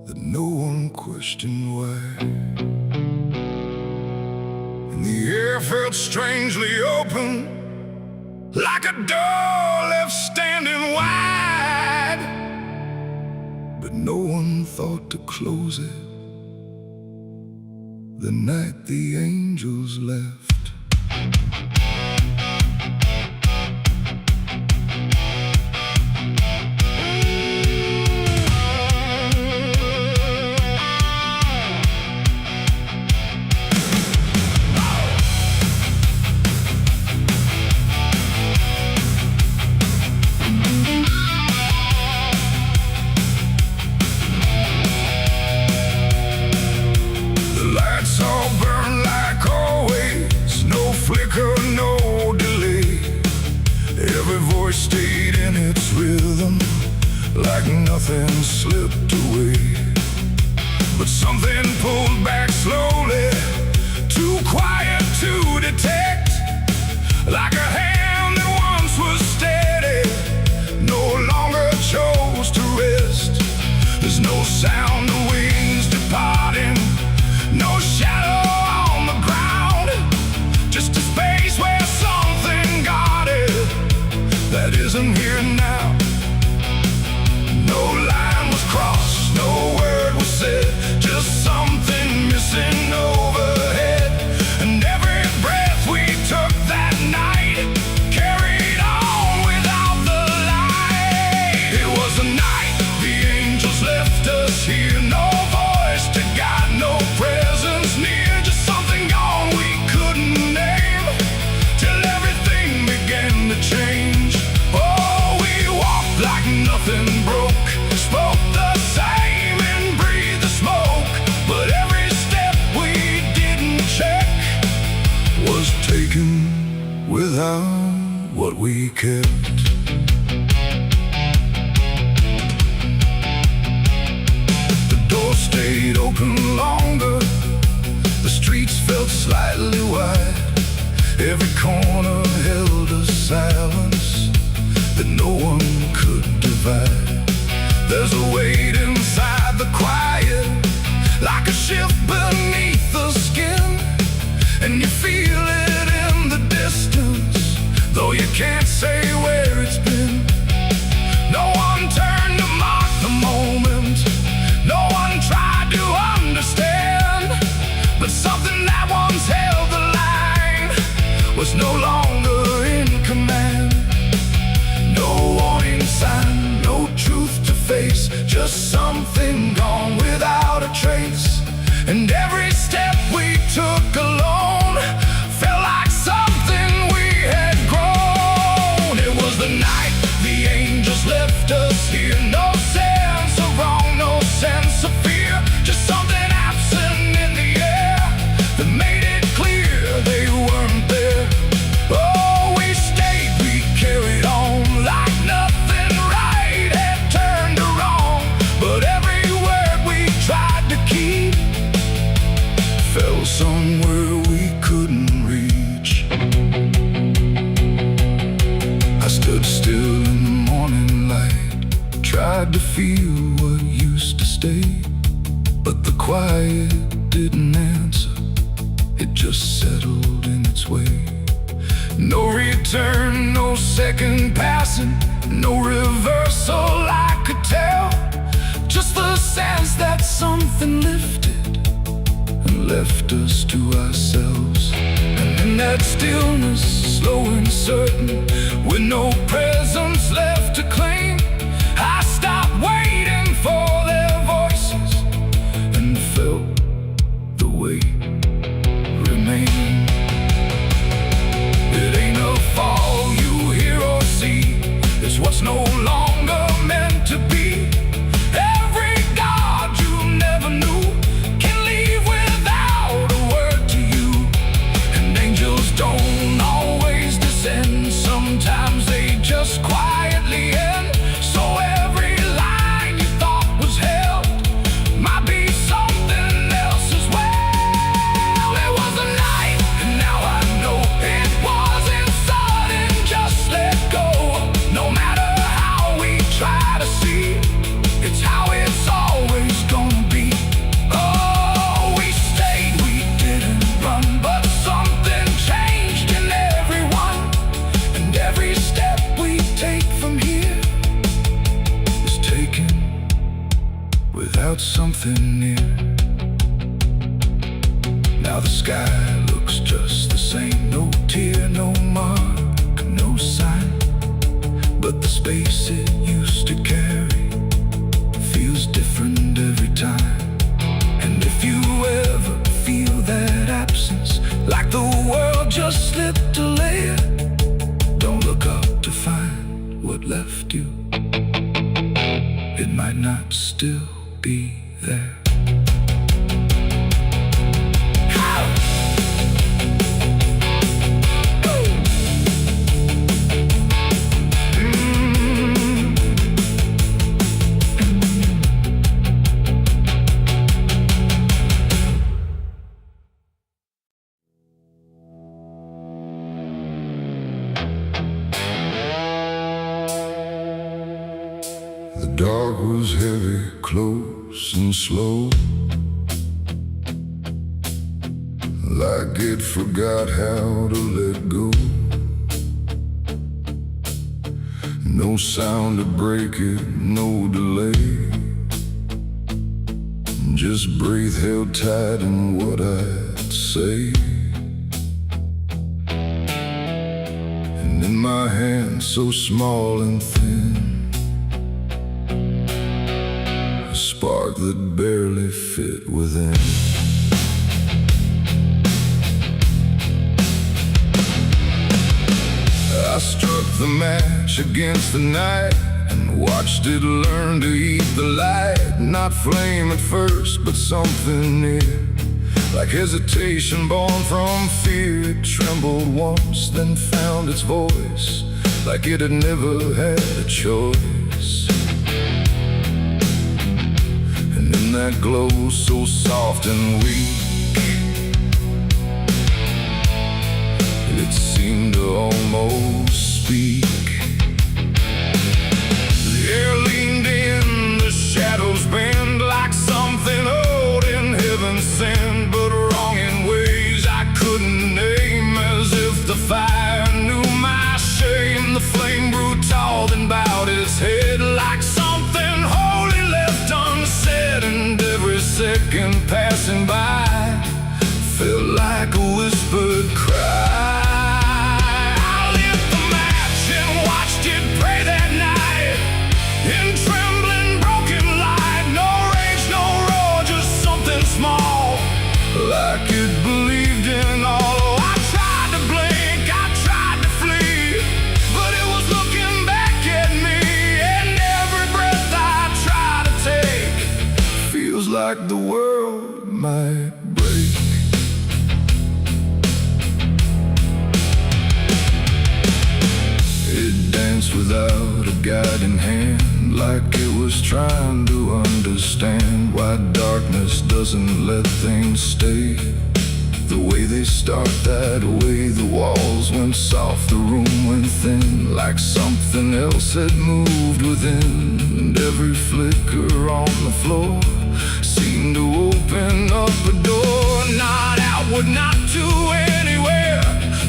that no one questioned why. And the air felt strangely open, like a door left standing wide, but no one thought to close it the night the angels left. Stayed in its rhythm, like nothing slipped away. But something pulled back slowly, too quiet to detect, like a hand that once was steady, no longer chose to rest. There's no sound of wings departing, no shadow on the ground, just a space where something guarded that isn't here now. No line was crossed, no word was said, just something missing overhead. And every breath we took that night carried on without the light. It was the night the angels left us here, no voice to guide, no presence near, just something gone we couldn't name, till everything began to change. Like nothing broke, spoke the same and breathed the smoke, but every step we didn't check was taken without what we kept. The door stayed open longer, the streets felt slightly wide, every corner held a silence that no one could divide. There's a weight inside the quiet, like a shift beneath the skin, and you feel it in the distance, though you can't say where it's been. No one turned to mark the moment, no one tried to understand, but something that once held the line was no longer in command. No warning sign, no truth to face, just something gone without a trace. And every step we took alone felt like something we had grown. It was the night the angels left us here, no sense of wrong, no sense of fear, just something absent in the air that made it clear they weren't there. Oh, we stayed, we carried on, like nothing right had turned to wrong, but every word we tried to keep fell somewhere we couldn't reach. I stood still in the morning light, tried to feel what used to stay, but the quiet didn't answer, it just settled in its way. No return, no second passing, no reversal I could tell, just the sense that something lifted and left us to ourselves. And in that stillness, slow and certain, with no presence left to claim, I stopped waiting for their voices and felt the weight remain. It ain't a fall you hear or see, it's what's no longer meant to be. Every God you never knew can leave without a word to you. And angels don't always descend, sometimes they just quietly end.
without something near. Now the sky looks just the same, no tear, no mark, no sign. But the space it used to carry feels different every time. And if you ever feel that absence, like the world just slipped a layer, don't look up to find what left you. It might not still be there.
The dark was heavy, close and slow, like it forgot how to let go. No sound to break it, no delay, just breath held tight in what I'd say. And in my hand so small and thin, a spark that barely fit within. I struck the match against the night and watched it learn to eat the light. Not flame at first, but something near, like hesitation born from fear. It trembled once, then found its voice, like it had never had a choice. And in that glow so soft and weak, it seemed to almost speak. The air leaned in, the shadows bend, like something old in heaven sent, but wrong in ways I couldn't name. As if the fire knew my shame, the flame grew tall, then bowed its head, like something holy left unsaid. And every second passing by felt like a whispered cry. Like it believed in all. Oh, I tried to blink, I tried to flee, but it was looking back at me. And every breath I try to take feels like the world might break. It danced without a guiding hand, like it was trying to understand why darkness doesn't let things stay the way they start. That way the walls went soft, the room went thin, like something else had moved within. And every flicker on the floor seemed to open up a door, not outward, not to anywhere,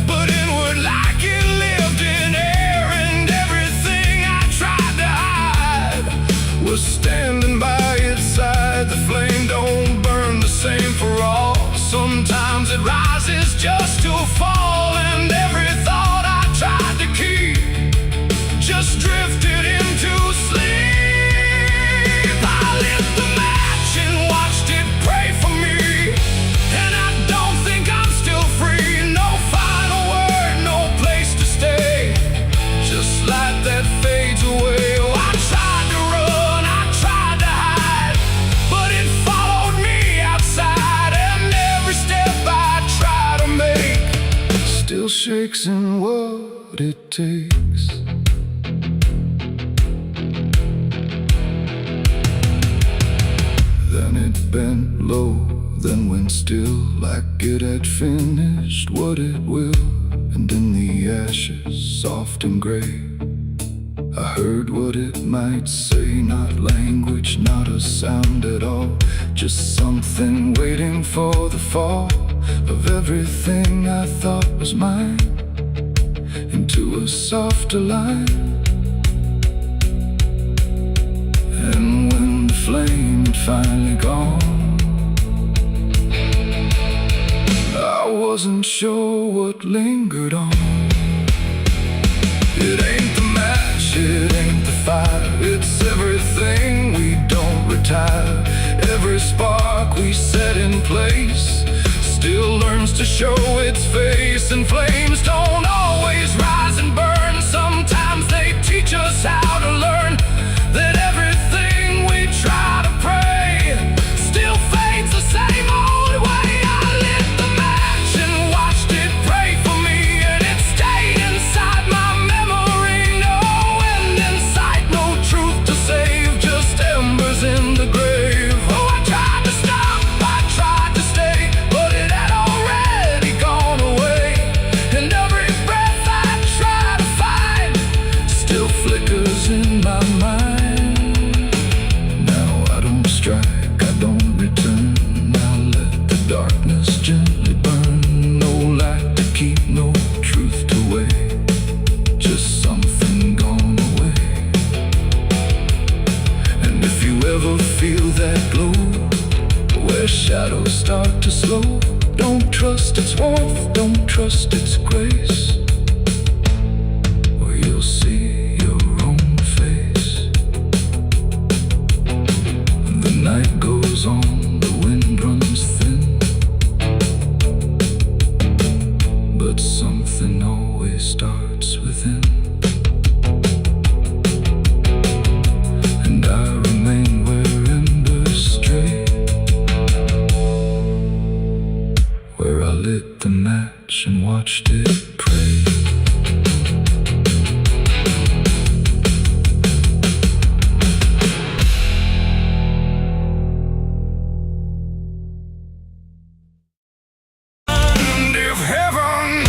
but inward, like it lived in air. And everything I tried to hide was standing by its side. The flame don't burn the same for all. Sometimes it rises just to fall. And every thought I tried to keep just drifted into sleep. I lit the match and watched it pray for me, and I don't think I'm still free. No final word, no place to stay, just light that fades away. Oh, I tried to run, I tried to hide, but it followed me outside. And every step I try to make still shakes in what it takes. Then it bent low, then went still, like it had finished what it will. And in the ashes, soft and gray, I heard what it might say. Not language, not a sound at all, just something waiting for the fall of everything I thought was mine into a softer line. And when the
flame had finally gone. I wasn't sure what lingered on. It ain't the match, it ain't the fire, it's everything we don't retire. Every spark we set in place still learns to show its face. And flames don't always rise and burn. Sometimes they teach us how to learn that everything we try to pray still fades the same old way. I lit the match and watched it pray for me, and it stayed inside my memory. No end in sight, no truth to save, just embers in the grave. Oh, I tried to stop, I tried to stay, but it had already gone away. And every breath I try to find still flickers in my mind. Now I don't strike, I don't return. I let the darkness gently burn. No light to keep, no truth to weigh, just something gone away. And if you ever feel that glow where shadows start to slow, don't trust its warmth, don't trust its grace, or you'll see your own face. The night goes on, the wind runs thin, but something always starts within. And I remain where embers stray, where I lit the match and watched it pray.
And if heaven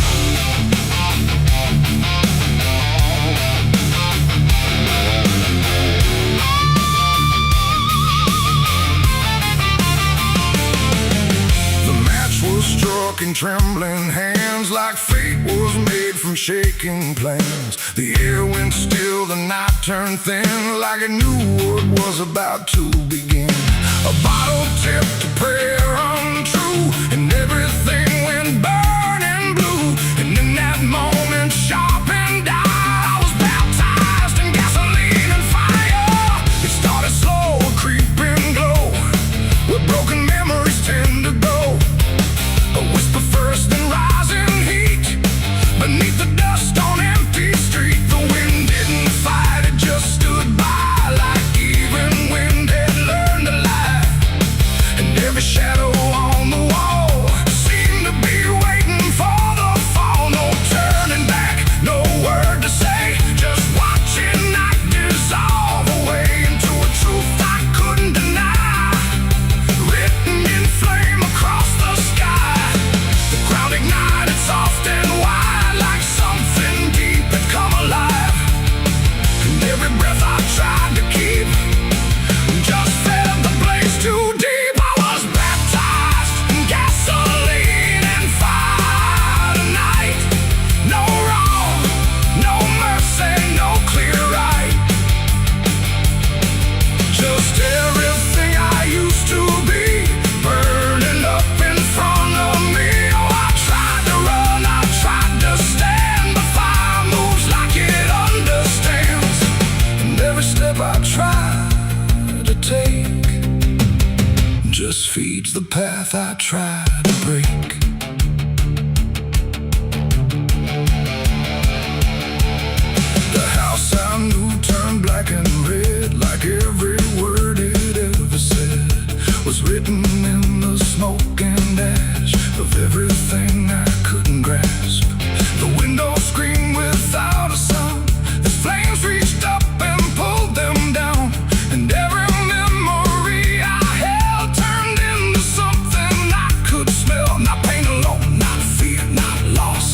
the match was struck in trembling hands, like fate was made from shaking plans. The air went still, the night turned thin, like it knew what was about to begin. A bottle tipped, a prayer untrue, and everything went burning blue. And in that moment, sharp and dire, I was baptized in gasoline and fire. It started slow, a creeping glow, where broken memories tend to go. A whisper first, then rising heat beneath the dust on empty street. The wind didn't fight, it just stood by, like even wind had learned to lie. And every shadow on the wall seemed to be waiting for the fall. No turning back, no word to say, just watching night dissolve away into a truth I couldn't deny, written in flame across the sky. The ground ignited soft and wide, like something deep had come alive. And every breath I tried to keep just fed the blaze too deep. I was baptized in gasoline and fire tonight. No wrong, no mercy, no clear right, just everything I used to be burning up in front of me. Oh, I tried to run, I tried to stand, but fire moves like it understands. And every step I try to take just feeds the path I try to break. The house I knew turned black and red, like every word it ever said was written in the smoke and ash of everything I couldn't grasp. The windows screamed without a sound as flames reached up and pulled them down. And every memory I held turned into something I could smell. Not pain alone, not fear, not loss,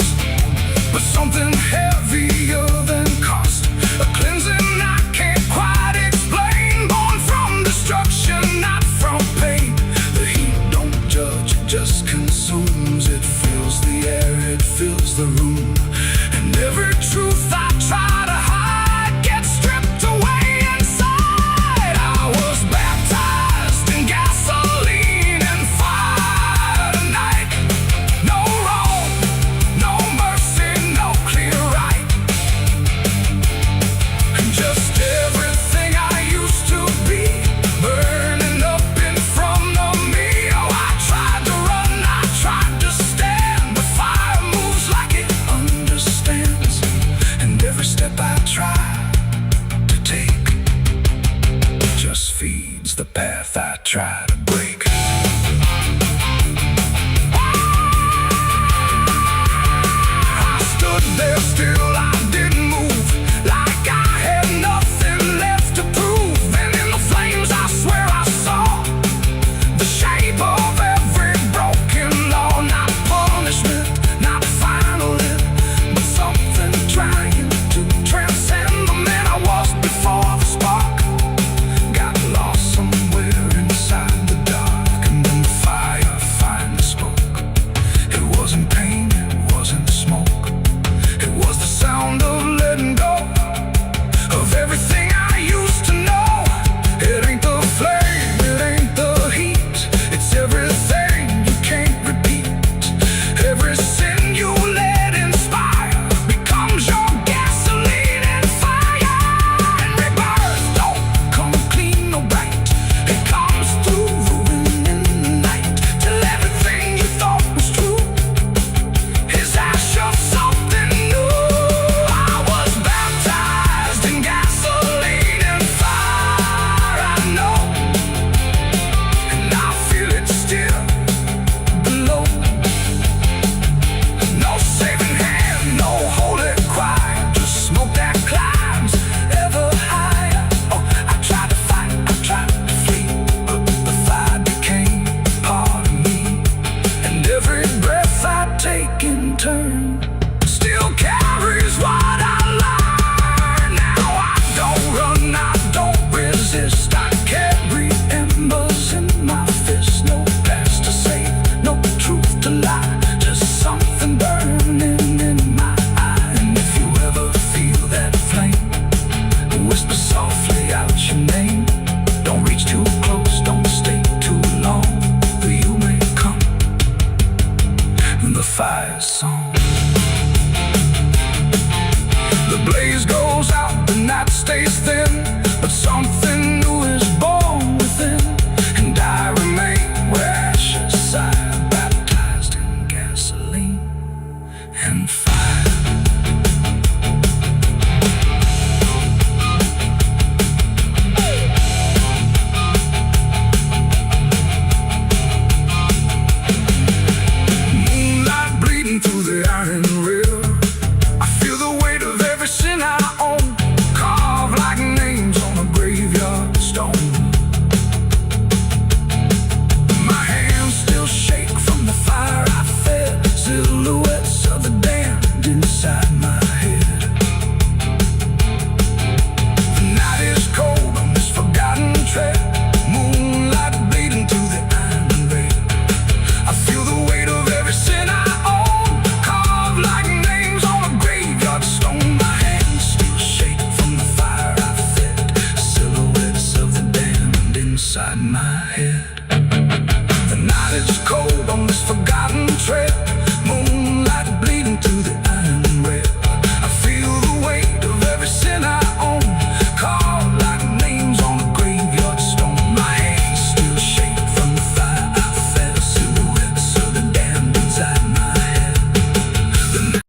but something heavier than cost. A cleansing I can't quite explain, born from destruction, not from pain. The heat don't judge, it just consumes. It fills the air, it fills the room. And every truth I try to hide gets stripped away inside. I was baptized
path I try to break. I stood there still, I didn't move, like I had nothing left to prove. And in the flames I swear I saw the shape of every broken law. Not punishment, not final end, but something trying to transcend the man I was before the spark got lost somewhere inside the dark. And then the fire finally spoke. It wasn't pain, it wasn't smoke, it was the sound of letting go of everything I used to know. It ain't the flame, it ain't the heat, it's everything you can't repeat. Every sin you let inspire becomes your gasoline and fire. And rebirth don't come clean or bright, it comes through ruin in the night, till everything you thought was true is ash of something new. I was baptized in gasoline and fire, I know, and I feel it still below. No saving hand, no holy choir, just smoke that climbs ever higher. Oh, I tried to fight, I tried to flee, but the fire became part of me. And every breath I take in turn still carries what I learned. Now I don't run, I don't resist, I carry embers in my fist. No past to save, no truth to lie, just something burning in my eye. And if you ever feel that flame, whisper softly out your name. Don't reach too close, don't stay too long, or you may come in the fire song. The blaze goes out, the night stays thin, but something new is born within. And I remain where ashes sigh, baptized in gasoline and fire. Moonlight bleeding through the iron rail, I feel the weight of every sin I own, carved like names on a graveyard stone. My hands still shake from the fire I fed, silhouettes of the damned inside my head. The night is cold on this forgotten trail, moonlight bleeding through the iron rail. I feel the weight of every sin I own, carved like names on a graveyard stone. My hands still shake from the fire I fed, silhouettes of the damned inside my head. The night is cold on this forgotten trail, moonlight bleeding through the iron rail. I feel the weight of every sin I own, carved like names on a graveyard stone. My hands still shake from the fire I fed, silhouettes of the damned inside my head. The night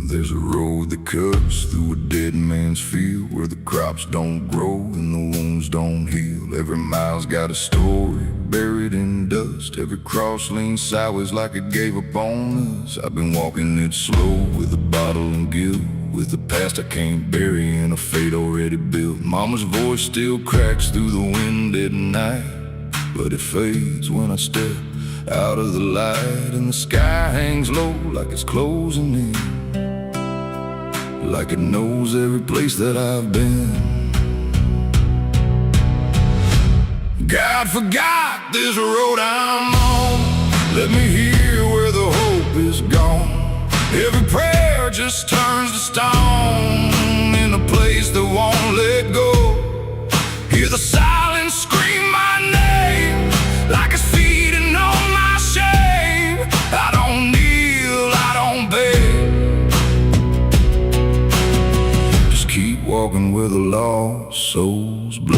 There's a road that cuts through a dead man's field, where the crops don't grow and the wounds don't heal. Every mile's got a story buried in dust, every cross leans sideways like it gave up on us. I've been walking it slow with a bottle and guilt, with the past I can't bury and a fate already built. Mama's voice still cracks through the wind at night, but it fades when I step out of the light. And the sky hangs low like it's closing in, like it knows every place that I've been. God forgot this road I'm on, let me hear where the hope is gone. Every prayer just turns to stone in a place that won't let go. Hear the silence scream my name, like it's feeding on my shame. I don't kneel, I don't beg, just keep walking where the lost souls bled.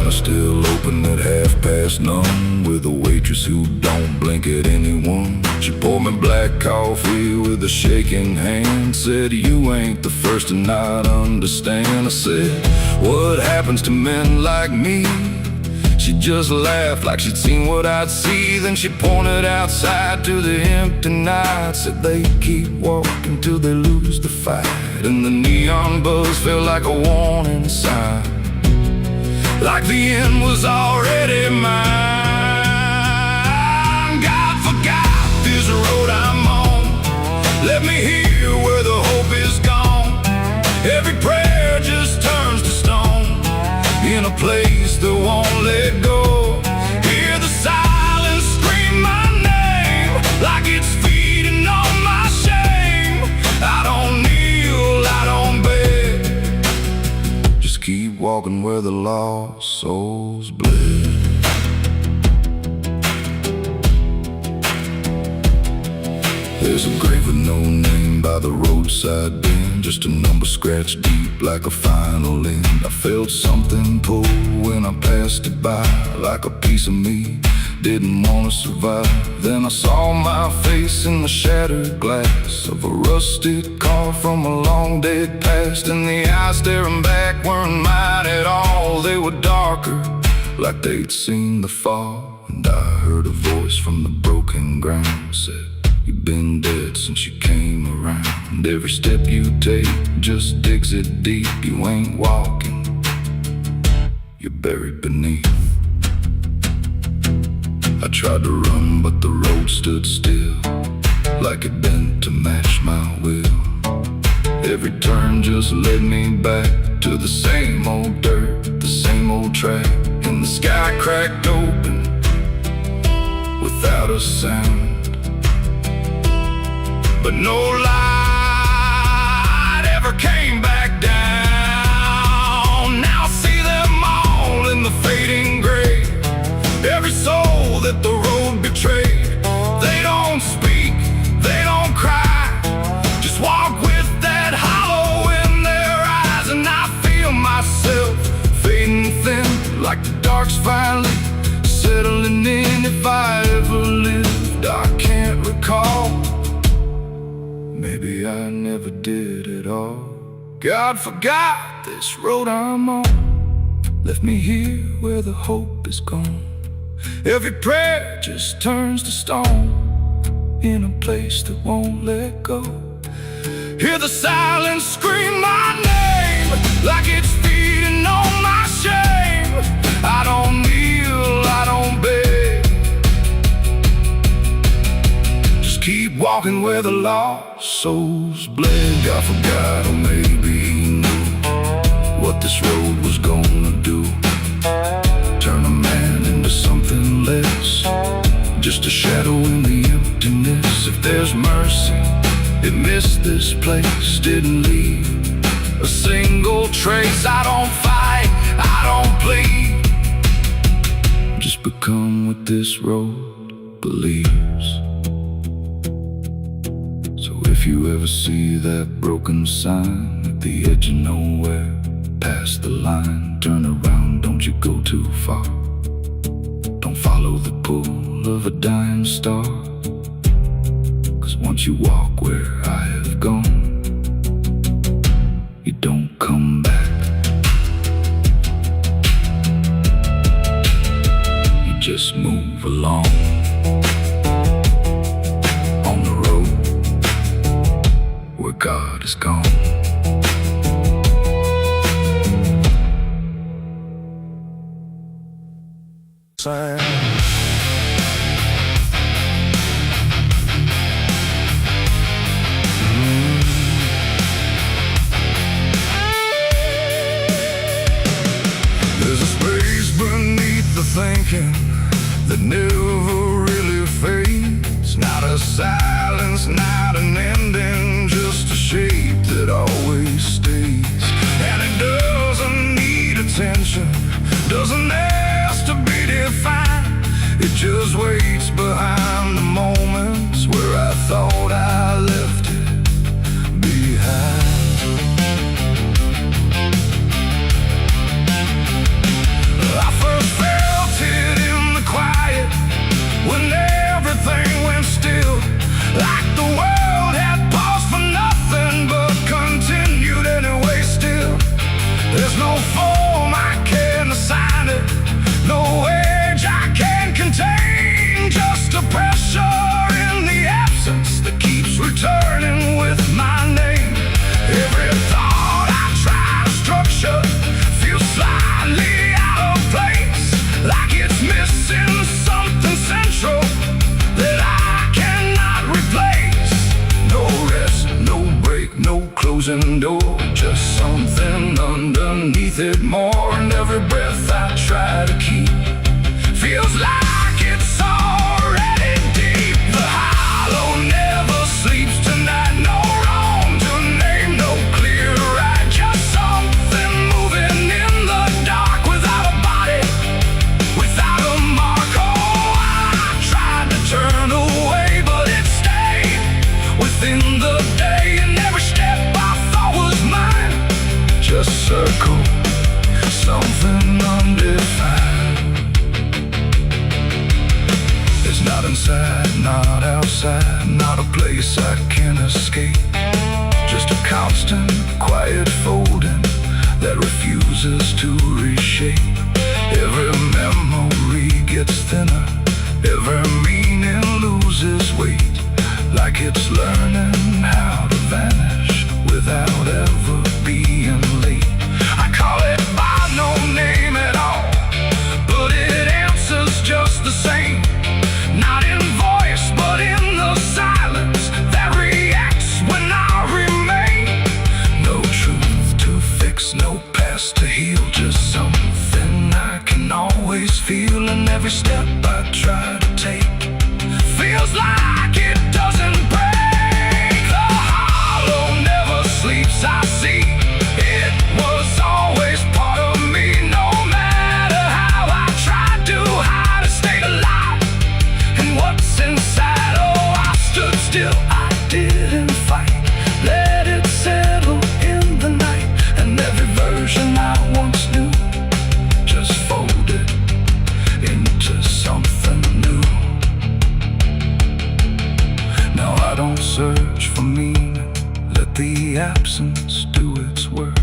are still open at 1:30, with a waitress who don't blink at anyone. She poured me black coffee with a shaking hand, said, "You ain't the first to not understand." I said, "What happens to men like me?" She just laughed like she'd seen what I'd see. Then she pointed outside to the empty night, said, "They keep walking till they lose the fight." And the neon buzz felt like a warning sign, like the end was already mine. God forgot this road I'm on. Let me hear where the hope is gone. Every prayer just turns to stone in a place that won't let go. Hear the silence scream my name like it's feeding on my shame. I don't kneel, I don't beg, just keep walking where the lost souls bled. There's a grave with no name by the roadside bend, just a number scratched deep like a final end. I felt something pull when I passed it by, like a piece of me didn't want to survive. Then I saw my face in the shattered glass of a rusted car from a long dead past, and the eyes staring back weren't mine at all. They were darker, like they'd seen the fall. And I heard a voice from the broken ground said, "You've been dead since you came around. Every step you take just digs it deep. You ain't walking, you're buried beneath." I tried to run, but the road stood still, like it bent to match my will. Every turn just led me back to the same old dirt, the same old track. And the sky cracked open without a sound, but no light ever came back down. Now I see them all in the fading gray, every soul that the road betrayed. They don't speak, they don't cry, just walk with that hollow in their eyes. And I feel myself fading thin, like the dark's finally settling in. If I ever lived, I can't recall. Maybe I never did at all. God forgot this road I'm on, left me here where the hope is gone. Every prayer just turns to stone in a place that won't let go. Hear the silence scream my name like it's feeding on my shame. I don't kneel, I don't beg, just keep walking where the lost souls bled. God forgot, or maybe he knew what this road was gonna do, turn a man into something less, just a shadow in the emptiness. If there's mercy, it missed this place, didn't leave a single trace. I don't fight, I don't plead, just become what this road believes. So if you ever see that broken sign at the edge of nowhere, past the line, turn around, don't you go too far. Don't follow the pull of a dying star, 'cause once you walk where I have gone, you don't come back. You just move along on the road where God is gone.
There's a space beneath the thinking that never really fades. Not a silence, not an ending, just a shape that always stays. And it doesn't need attention, doesn't ask to be defined. It just waits behind the moments where I thought I left it behind. I There's no form I can assign it, no age I can contain, just a pressure in the absence that keeps returning with my name. Every thought I try to structure feels slightly out of place, like it's missing something central that I cannot replace. No rest, no break, no closing door, just something underneath it more. And every breath I try to keep feels like it's already deep. The hollow never sleeps tonight, no wrong to name, no clear right, just something moving in the dark without a body, without a mark. Oh, I tried to turn away, but it stayed within the day, and every step I thought was mine just circle, something undefined. It's not inside, not outside, not a place I can escape, just a constant, quiet folding that refuses to reshape. Every memory gets thinner, every meaning loses weight, like it's learning how to vanish without ever being late. I call it by no name at all, but it answers just the same. Not in voice, but in the silence that reacts when I remain. No truth to fix, no past to heal, just something I can always feel. And every step I try to take feels like it doesn't break. The hollow never sleeps, I see. It was always part of me, no matter how I tried to hide or stay alive. And what's inside, oh, I stood still, I didn't fight, let it settle in the night. And every version I once knew just folded into something new. Now I don't search for meaning, let the absence do its work.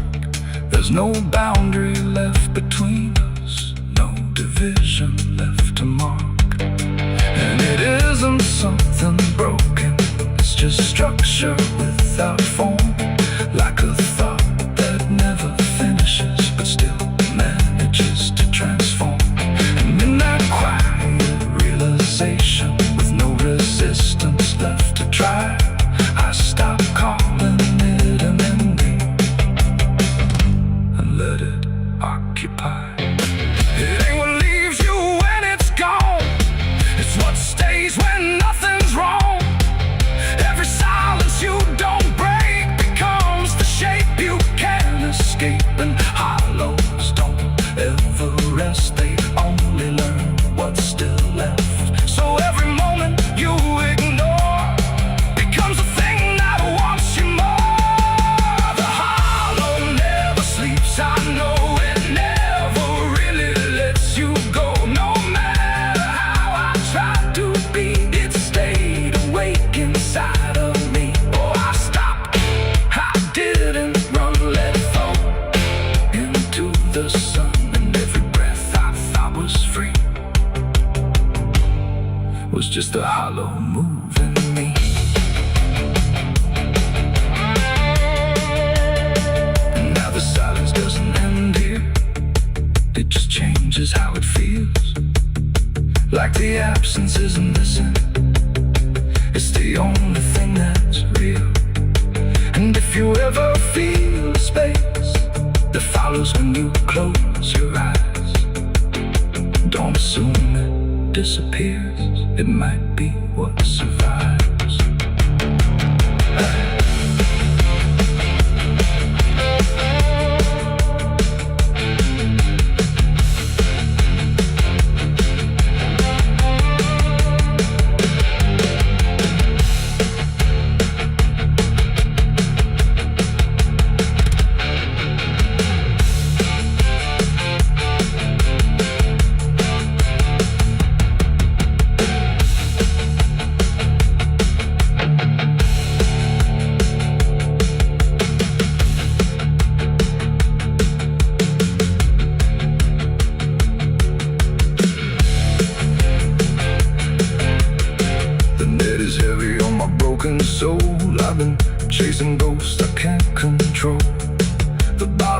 There's no boundary left between us, no division left to mark. And it isn't something broken, it's just structure without form, like a thought that never finishes but still manages to transform. And in that quiet realization, with no resistance left to try, I stop calling it an ending and let it occupy. It ain't what leaves you when it's gone, it's what stays when nothing's wrong. Every silence you don't break becomes the shape you can't escape. And hollows don't ever rest, they only learn what's still left. So every moment you ignore becomes a thing that wants you more. The hollow never sleeps, I know it never really lets you go. No matter how I tried to be, it stayed awake inside of me. Oh, I stopped, I didn't run, let it fall into the sun. And every breath I thought was free was just a hollow move in me. And now the silence doesn't end here, it just changes how it feels. Like the absence isn't missing, it's the only thing that's real. And if you ever feel a space that follows when you close your eyes, don't assume it disappears, it might be what survives.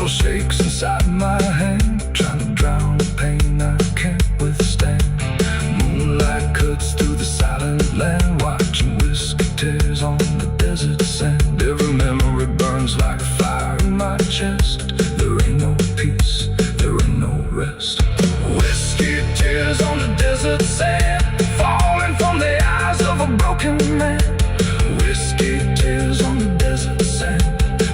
world shakes inside my hand, trying to drown the pain I can't withstand. Moonlight cuts through the silent land, watching whiskey tears on the desert sand. Every memory burns like fire in my chest. There ain't no peace, there ain't no rest. Whiskey tears on the desert sand, falling from the eyes of a broken man. Whiskey tears on the desert sand,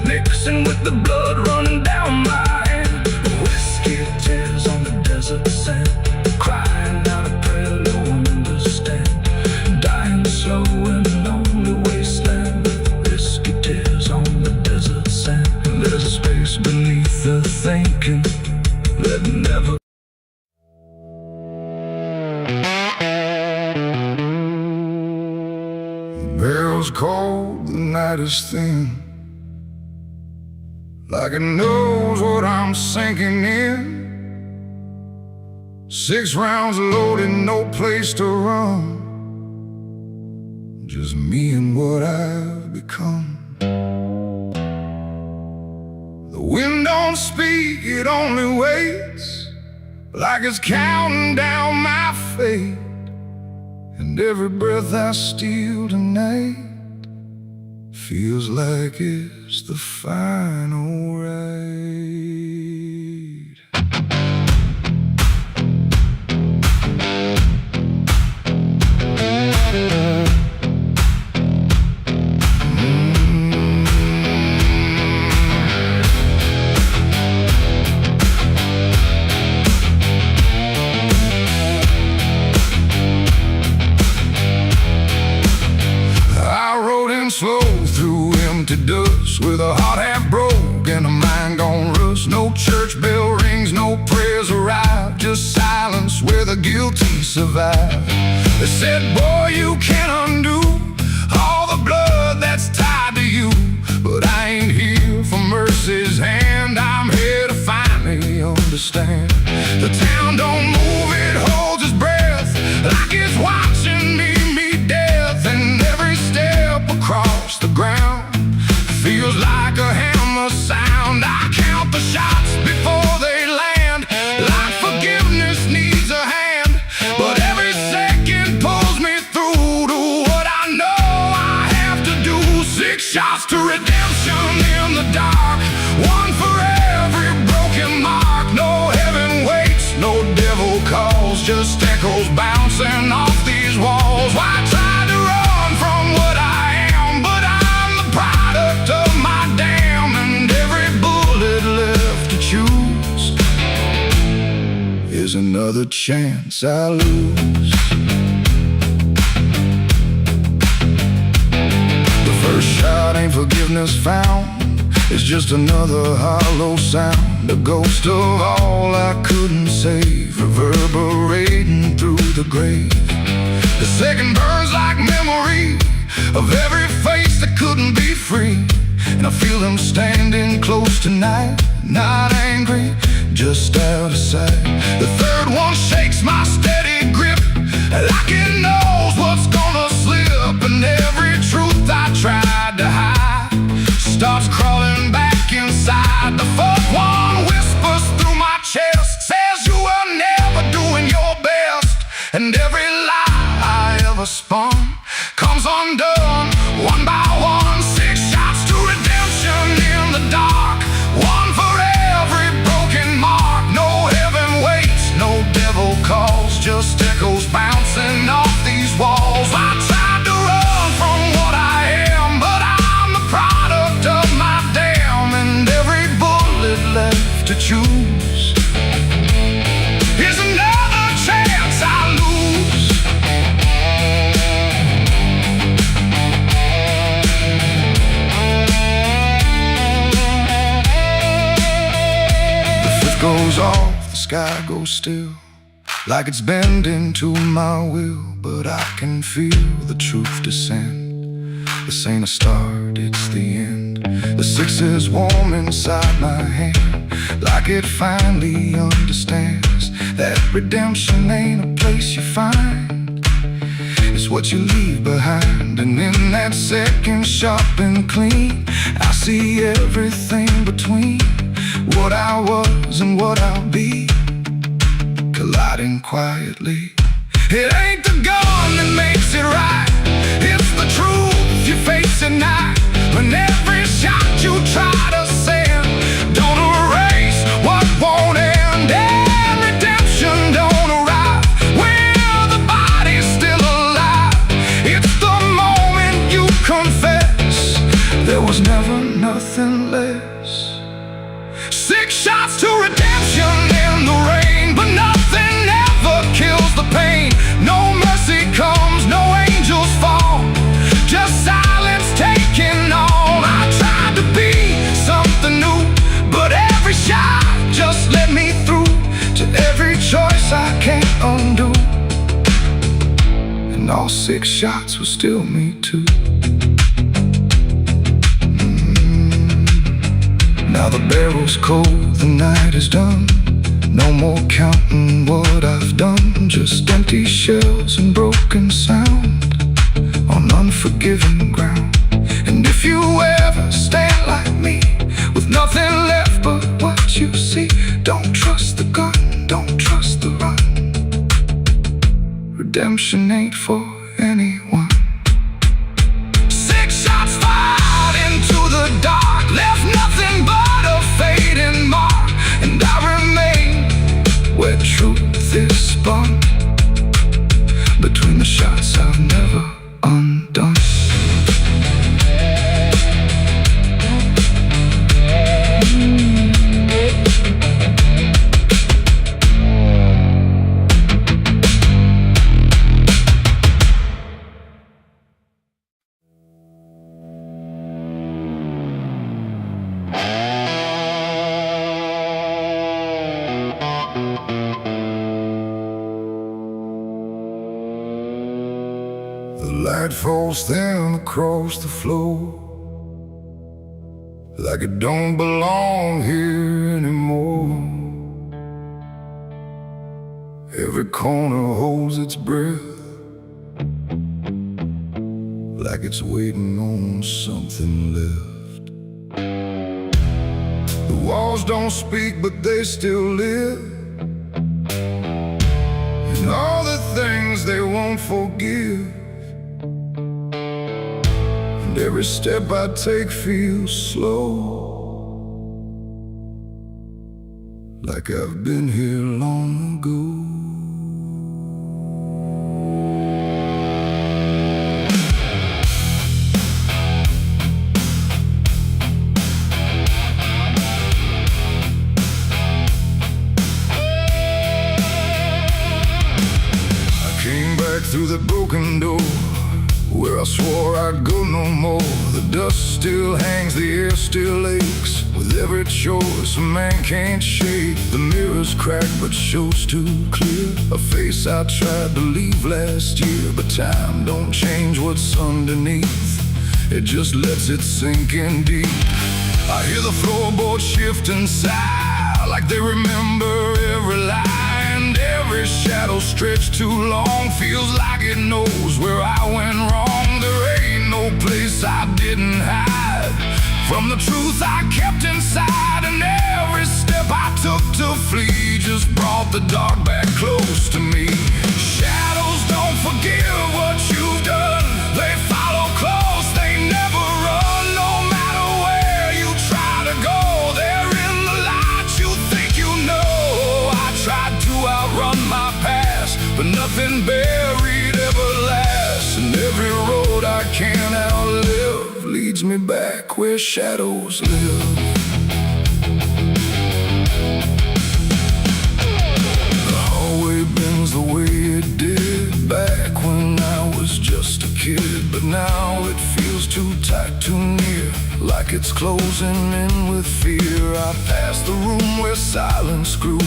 mixing with the blood running down my hand. Whiskey tears on the desert sand, crying out a prayer no one understands. Dying slow in a lonely wasteland, whiskey tears on the desert sand. There's a space beneath the thinking that never.
The barrel's cold, the night is thin, like it knows what I'm sinking in. 6 rounds loaded, no place to run, just me and what I've become. The wind don't speak, it only waits, like it's counting down my fate. And every breath I steal tonight feels like it's the final ride. Slow through empty dust, with a heart half broke and a mind gone rust. No church bell rings, no prayers arrive, just silence where the guilty survive. They said, boy, you can't undo all the blood that's tied to you. But I ain't here for mercy's hand, I'm here to finally understand. The town don't move, it holds its breath, like it's watching me meet death. And every step across the ground feels like a hammer sound. I count the shots before they land, like forgiveness needs a hand. But every second pulls me through to what I know I have to do. 6 shots to redemption in the dark, one for every broken mark. No heaven waits, no devil calls, just echoes bouncing off these walls. Why try to run from what I am? But I'm the product of my damn, and every bullet left to choose is another chance I lose. The first shot ain't forgiveness found, it's just another hollow sound, a ghost of all I couldn't save, reverberating through the grave. The second burns like memory of every face that couldn't be free, and I feel them standing close tonight, not angry, just out of sight. The third one shakes my steady grip, like it knows what's gonna slip, and every truth I tried to hide starts crawling back inside. The fourth one whispers through my chest, says you were never doing your best, and every lie I ever spun comes undone, one by one. 6 shots to redemption in the dark, one for every broken mark. No heaven waits, no devil calls, just echoes bouncing off these walls. I tried to run from what I am, but I'm the product of my damn, and every bullet left to choose is another chance I lose. The fifth goes off, the sky goes still, like it's bending to my will, but I can feel the truth descend. This ain't a start, it's the end. The 6 is warm inside my hand, like it finally understands that redemption ain't a place you find, it's what you leave behind. And in that second sharp and clean, I see everything between. what I was and what I'll be, colliding quietly. It ain't the gun that makes it right, it's the truth you face at night. When every shot you try to send don't erase what won't end, and redemption don't arrive when the body's still alive. It's the moment you confess there was never nothing less. 6 shots to redemption in the rain, but nothing ever kills the pain. No mercy comes, no angels fall, just silence taking on. I tried to be something new, but every shot just let me through to every choice I can't undo. And all 6 shots were still me too. Now the barrel's cold, the night is done. No more counting what I've done, just empty shells and broken sound on unforgiving ground. And if you ever stand like me, with nothing left but what you see, don't trust the gun, don't trust the run. Redemption ain't for anyone. 6 shots fired into the dark, left nothing but a fading mark. And I remain where truth is spun, between the shots I've never undone. The light falls thin across the floor, like it don't belong here anymore. Every corner holds its breath, like it's waiting on something left. The walls don't speak, but they still live, and all the things they won't forgive. And every step I take feels slow, like I've been here long ago. I came back through the broken door, where I swore I'd go no more. The dust still hangs, the air still aches, with every choice a man can't shake. The mirror's cracked but shows too clear, a face I tried to leave last year. But time don't change what's underneath, it just lets it sink in deep. I hear the floorboards shift and sigh, like they remember every lie. And every shadow stretched too long feels like it knows where I went wrong. There ain't no place I didn't hide from the truth I kept inside. And every step I took to flee just brought the dark back close to me. Shadows don't forgive what you've done, they follow close, they never run. No matter where you try to go, they're in the light you think you know. I tried to outrun my past, but nothing buried ever lasts. And every road I can't outlive leads me back where shadows live. The hallway bends the way it did back when I was just a kid, but now it feels too tight, too near, like it's closing in with fear. I passed the room where silence grew,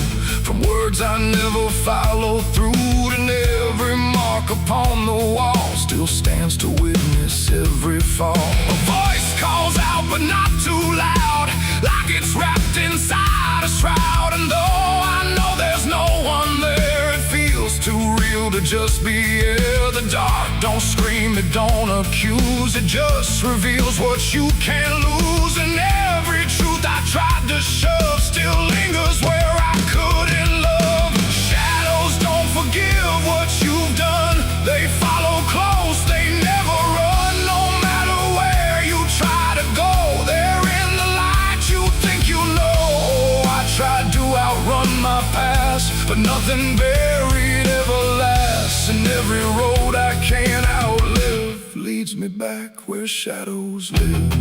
from words I never followed through. And every mark upon the wall still stands to witness every fall. A voice calls out but not too loud, like it's wrapped inside a shroud. And though I know there's no one there, it feels too real to
could just be here. The dark don't scream, it don't accuse, it just reveals what you can't lose. And every truth I tried to shove still lingers where I couldn't love. Shadows don't forgive what you've done, they follow close, they never run. No matter where you try to go, they're in the light you think you know. I tried to outrun my past, but nothing buried ever lasts. And every road I can't outlive leads me back where shadows live.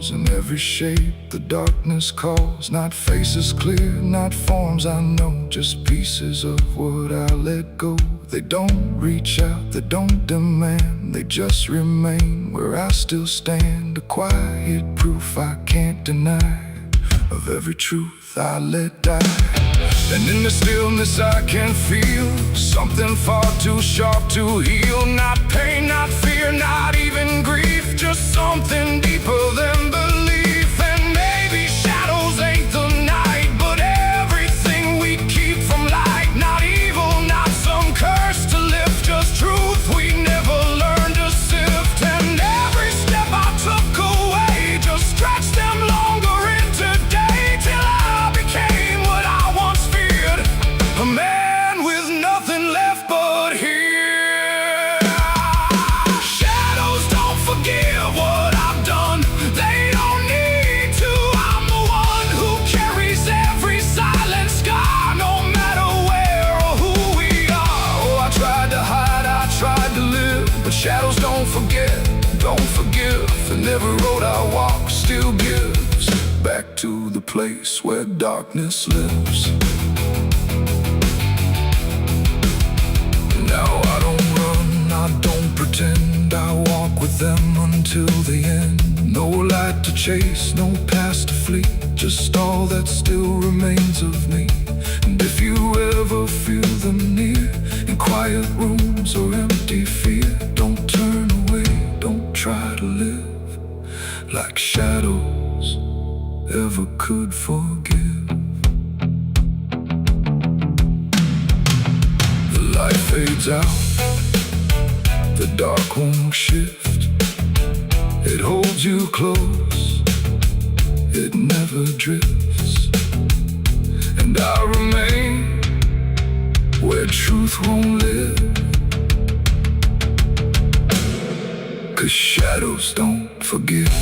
In every shape the darkness calls, not faces clear, not forms I know, just pieces of what I let go. They don't reach out, they don't demand, they just remain where I still stand. A quiet proof I can't deny of every truth I let die. And in the stillness I can feel something far too sharp to heal. Not pain, not fear, not even grief, just something deeper than belief. And maybe shadows ain't the night, but everything we keep from light. Not evil, not some curse to lift, just truth we never learned to sift. And every step I took away just stretched them longer into day, till I became what I once feared, a man with nothing left but here. Shadows don't forgive what I've done, they don't need to. I'm the one who carries every silent scar, no matter where or who we are. Oh, I tried to hide, I tried to live, but shadows don't forget, don't forgive. And every road I walk still gives back to the place where darkness lives. Now I don't run, I don't pretend, I walk with them until the end. No light to chase, no past to flee, just all that still remains of me. And if you ever feel them near, in quiet rooms or empty fear, don't turn away, don't try to live like shadows ever could forgive. The light fades out, the dark won't shift. It holds you close, it never drifts. And I remain where truth won't live, 'cause shadows don't forgive.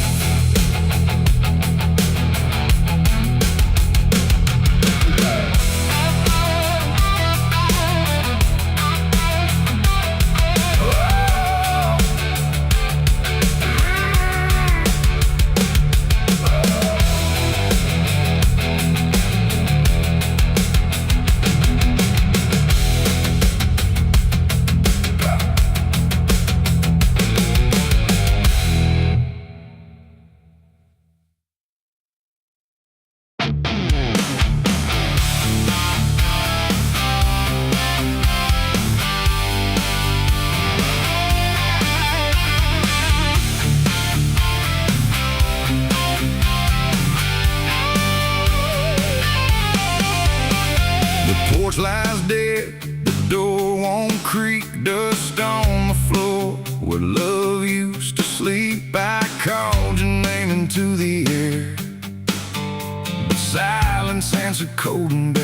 Porch lies dead, the door won't creak, dust on the floor where love used to sleep. I called your name into the air, but silence answered cold and bare.